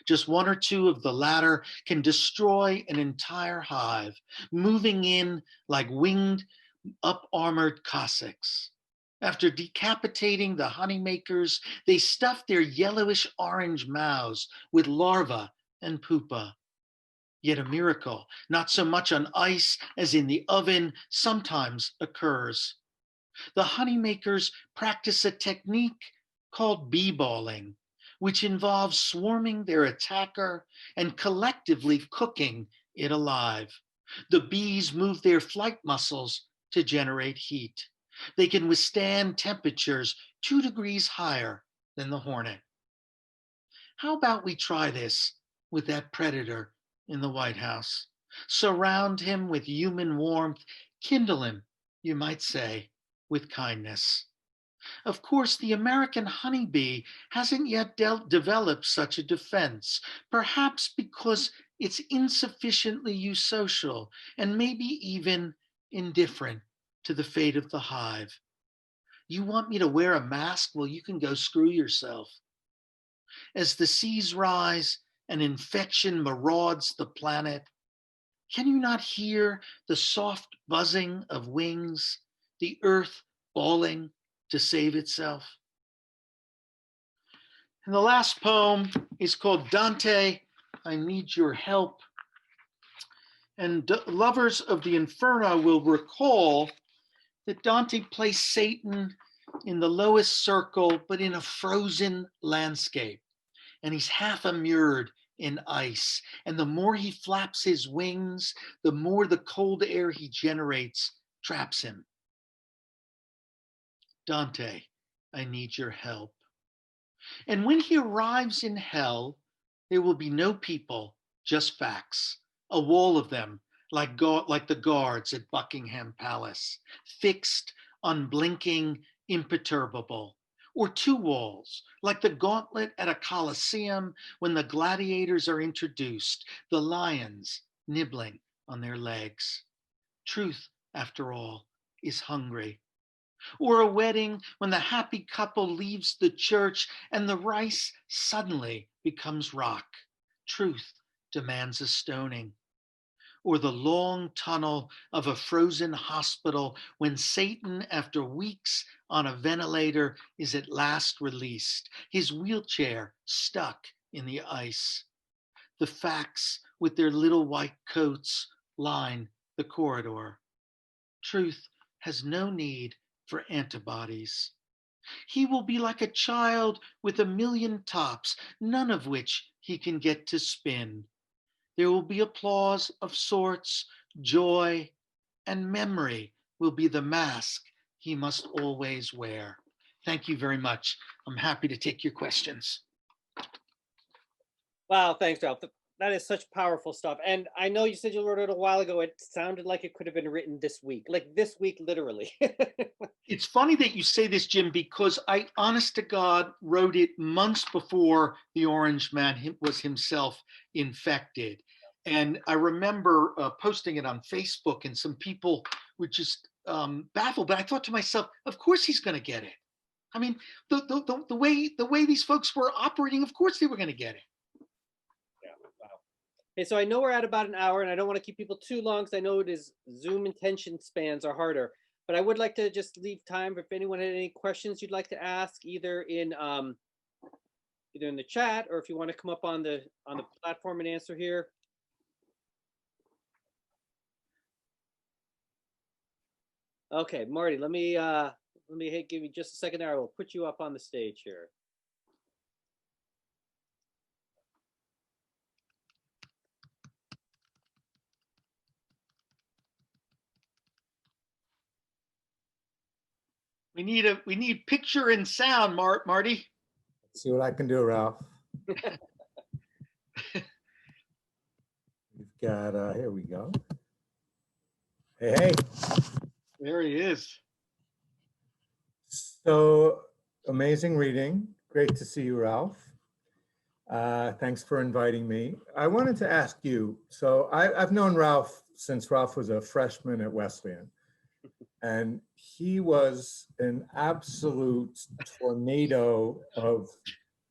Just one or two of the latter can destroy an entire hive, moving in like winged, up-armored Cossacks. After decapitating the honeymakers, they stuff their yellowish-orange mouths with larvae and pupa. Yet a miracle, not so much on ice as in the oven, sometimes occurs. The honeymakers practice a technique called bee-balling, which involves swarming their attacker and collectively cooking it alive. The bees move their flight muscles to generate heat. They can withstand temperatures 2 degrees higher than the hornet. How about we try this with that predator in the White House? Surround him with human warmth, kindle him, you might say, with kindness. Of course, the American honeybee hasn't yet developed such a defense, perhaps because it's insufficiently eusocial and maybe even indifferent to the fate of the hive. You want me to wear a mask? Well, you can go screw yourself. As the seas rise and infection marauds the planet, can you not hear the soft buzzing of wings, the earth bawling to save itself? And the last poem is called Dante, I Need Your Help. And lovers of the Inferno will recall that Dante placed Satan in the lowest circle, but in a frozen landscape. And he's half immured in ice. And the more he flaps his wings, the more the cold air he generates traps him. Dante, I need your help. And when he arrives in hell, there will be no people, just facts, a wall of them, like the guards at Buckingham Palace, fixed, unblinking, imperturbable, or 2 walls, like the gauntlet at a coliseum when the gladiators are introduced, the lions nibbling on their legs. Truth, after all, is hungry. Or a wedding when the happy couple leaves the church and the rice suddenly becomes rock. Truth demands a stoning. Or the long tunnel of a frozen hospital when Satan, after weeks on a ventilator, is at last released, his wheelchair stuck in the ice. The facts with their little white coats line the corridor. Truth has no need for antibodies. He will be like a child with a million tops, none of which he can get to spin. There will be applause of sorts, joy, and memory will be the mask he must always wear. Thank you very much. I'm happy to take your questions. Wow, thanks, Ralph. That is such powerful stuff. And I know you said you wrote it a while ago. It sounded like it could have been written this week, like this week, literally. It's funny that you say this, Jim, because I, honest to God, wrote it months before the Orange Man was himself infected. And I remember posting it on Facebook, and some people were just baffled. But I thought to myself, of course he's going to get it. I mean, the way these folks were operating, of course they were going to get it. Yeah, wow. Okay, so I know we're at about an hour, and I don't want to keep people too long because I know it is Zoom attention spans are harder. But I would like to just leave time if anyone had any questions you'd like to ask, either in the chat or if you want to come up on the platform and answer here. Okay, Marty, let me give you just a second there. I will put you up on the stage here. We need picture and sound, Marty. See what I can do, Ralph. We've got, here we go. Hey. There he is. So amazing reading. Great to see you, Ralph. Thanks for inviting me. I wanted to ask you, so I've known Ralph since Ralph was a freshman at Wesleyan, and he was an absolute tornado of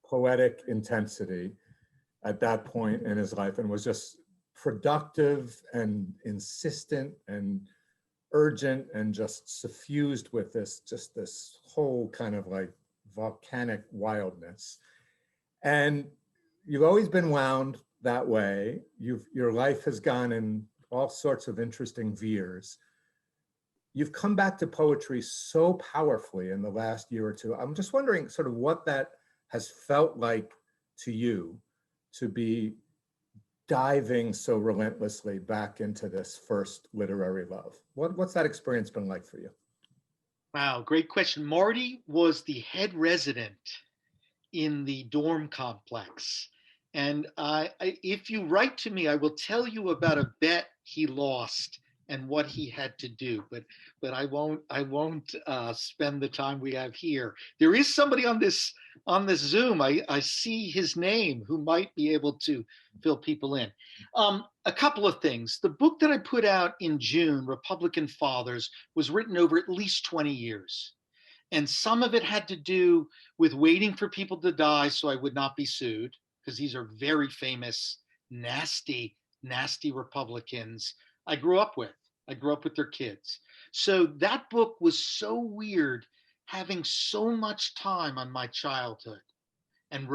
poetic intensity at that point in his life, and was just productive and insistent and urgent and just suffused with this whole kind of like volcanic wildness. And you've always been wound that way. Your life has gone in all sorts of interesting veers. You've come back to poetry so powerfully in the last year or two. I'm just wondering sort of what that has felt like to you, to be diving so relentlessly back into this first literary love. What's that experience been like for you? Wow, great question. Marty was the head resident in the dorm complex. And if you write to me, I will tell you about a bet he lost and what he had to do. But I won't spend the time we have here. There is somebody on this Zoom. I see his name who might be able to fill people in. A couple of things. The book that I put out in June, Republican Fathers, was written over at least 20 years. And some of it had to do with waiting for people to die so I would not be sued, because these are very famous, nasty, nasty Republicans I grew up with. I grew up with their kids. So that book was so weird, having so much time on my childhood. And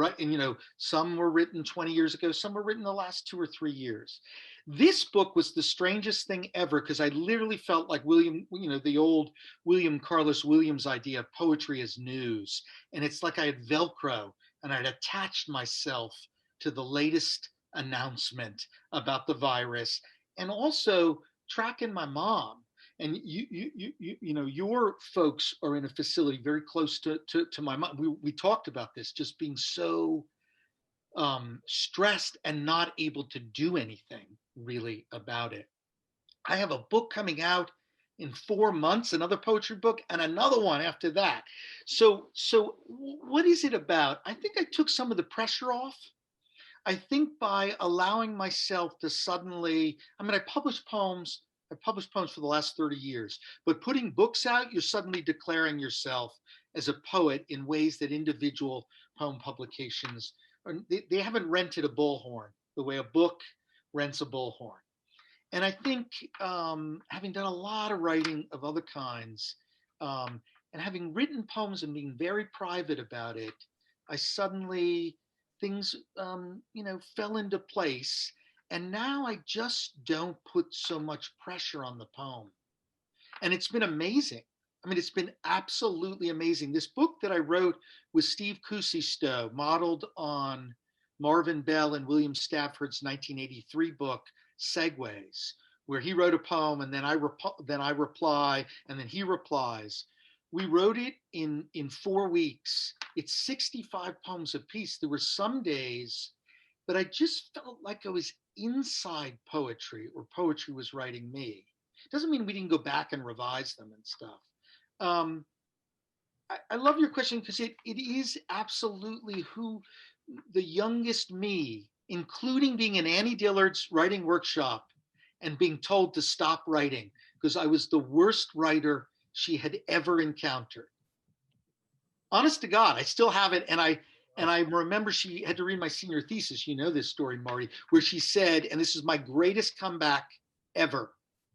some were written 20 years ago, some were written the last 2 or 3 years. This book was the strangest thing ever, because I literally felt like the old William Carlos Williams idea of poetry as news. And it's like I had Velcro and I'd attached myself to the latest announcement about the virus, and also tracking my mom. And your folks are in a facility very close to my mom. We talked about this, just being so stressed and not able to do anything really about it. I have a book coming out in 4 months, another poetry book, and another one after that. So what is it about? I think I took some of the pressure off. I think by allowing myself to suddenly, I published poems. I've published poems for the last 30 years, but putting books out, you're suddenly declaring yourself as a poet in ways that individual poem publications, they haven't rented a bullhorn the way a book rents a bullhorn. And I think having done a lot of writing of other kinds, and having written poems and being very private about it, I suddenly, things fell into place. And now I just don't put so much pressure on the poem. And it's been amazing. It's been absolutely amazing. This book that I wrote with Steve Kusistow, modeled on Marvin Bell and William Stafford's 1983 book, Segways, where he wrote a poem and then I reply and then he replies. We wrote it in 4 weeks. It's 65 poems apiece. There were some days, but I just felt like I was inside poetry, or poetry was writing me. Doesn't mean we didn't go back and revise them and stuff. I love your question, because it is absolutely who the youngest me, including being in Annie Dillard's writing workshop and being told to stop writing because I was the worst writer she had ever encountered. Honest to God, I still have it. And I remember she had to read my senior thesis. You know this story, Marty, where she said, and this is my greatest comeback ever.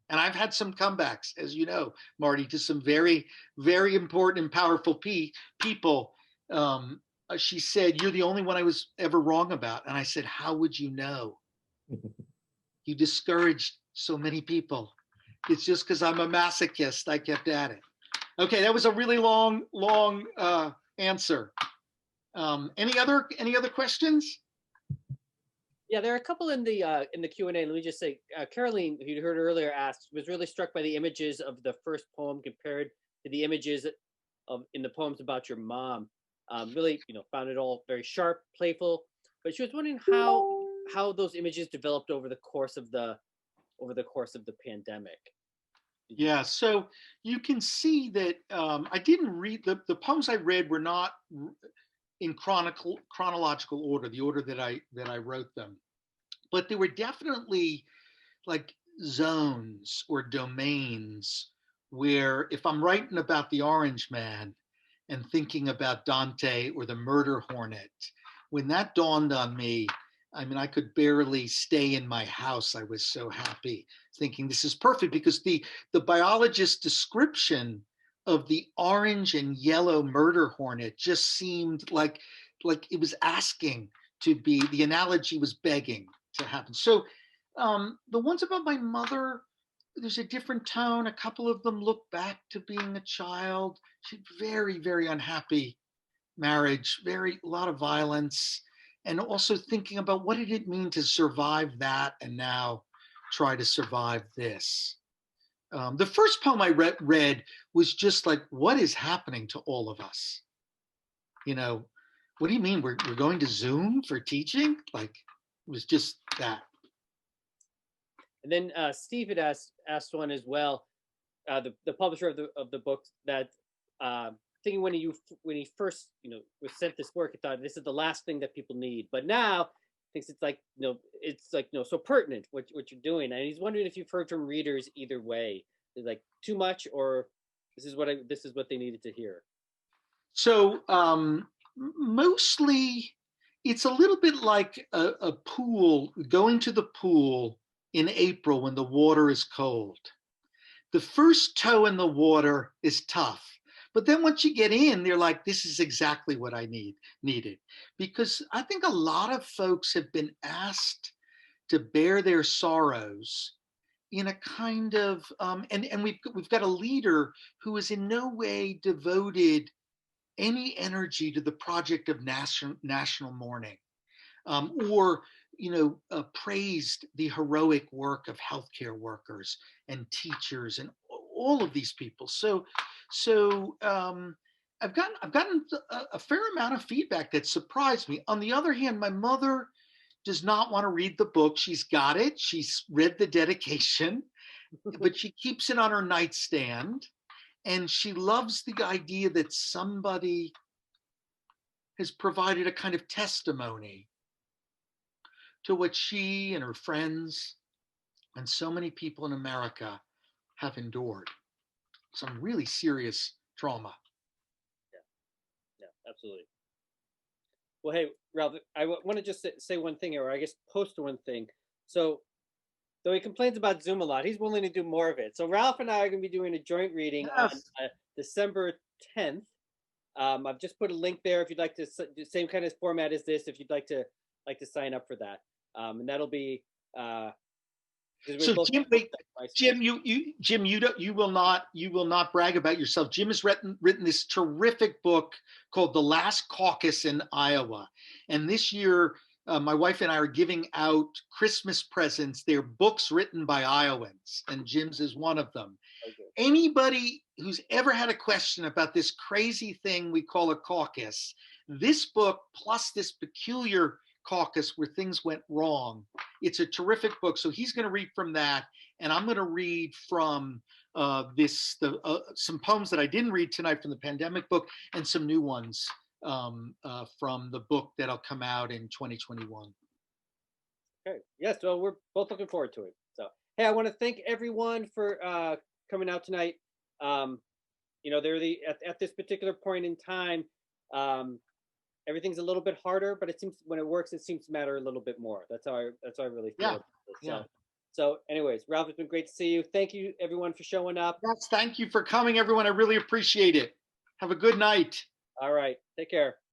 And I've had some comebacks, as you know, Marty, to some very, very important and powerful people. She said, "You're the only one I was ever wrong about." And I said, "How would you know? You discouraged so many people. It's just because I'm a masochist. I kept at it." Okay, that was a really long answer. Any other questions? Yeah, there are a couple in the Q&A. Let me just say, Caroline, who you heard earlier, asked, was really struck by the images of the first poem compared to the images in the poems about your mom. Really, found it all very sharp, playful. But she was wondering how those images developed over the course of the pandemic. Yeah, so you can see that I didn't read the poems I read were not in chronological order, the order that I wrote them, but they were definitely like zones or domains where if I'm writing about the Orange Man and thinking about Dante or the Murder Hornet, when that dawned on me, I mean, I could barely stay in my house. I was so happy, thinking this is perfect, because the biologist's description of the orange and yellow murder hornet just seemed like it was asking to be, the analogy was begging to happen. So the ones about my mother, there's a different tone. A couple of them look back to being a child. She's very, very unhappy marriage, a lot of violence, and also thinking about what did it mean to survive that and now try to survive this. The first poem I read was just like, what is happening to all of us? You know, what do you mean we're going to Zoom for teaching? Like, it was just that. And then Steve had asked one as well, the publisher of the book, that thinking when he first was sent this work, he thought this is the last thing that people need, but now thinks it's like so pertinent what you're doing, and he's wondering if you've heard from readers either way, like too much or this is what they needed to hear. So mostly it's a little bit like a pool, going to the pool in April when the water is cold. The first toe in the water is tough, but then once you get in, they're like, this is exactly what I needed. Because I think a lot of folks have been asked to bear their sorrows in a kind of, and we've got a leader who is in no way devoted any energy to the project of national mourning, or praised the heroic work of healthcare workers and teachers and all of these people. So I've gotten a fair amount of feedback that surprised me. On the other hand, my mother does not want to read the book. She's got it. She's read the dedication, but she keeps it on her nightstand. And she loves the idea that somebody has provided a kind of testimony to what she and her friends and so many people in America have endured. Some really serious trauma. Yeah, absolutely. Well, hey, Ralph, I want to just say one thing, or I guess post one thing. So, though he complains about Zoom a lot, he's willing to do more of it. So Ralph and I are going to be doing a joint reading on December 10th. I've just put a link there if you'd like to, the same kind of format as this, if you'd like to sign up for that. And that'll be so Jim, you will not brag about yourself. Jim has written this terrific book called The Last Caucus in Iowa. And this year, my wife and I are giving out Christmas presents. They're books written by Iowans, and Jim's is one of them. Okay. Anybody who's ever had a question about this crazy thing we call a caucus, this book plus this peculiar caucus where things went wrong, it's a terrific book. So he's going to read from that, and I'm going to read from some poems that I didn't read tonight from the pandemic book, and some new ones from the book that'll come out in 2021. Okay. Yes. Well, we're both looking forward to it. So, hey, I want to thank everyone for coming out tonight. They're at this particular point in time. Everything's a little bit harder, but it seems when it works, it seems to matter a little bit more. That's how I really feel. Yeah. So anyways, Ralph, it's been great to see you. Thank you everyone for showing up. Yes, thank you for coming, everyone. I really appreciate it. Have a good night. All right. Take care.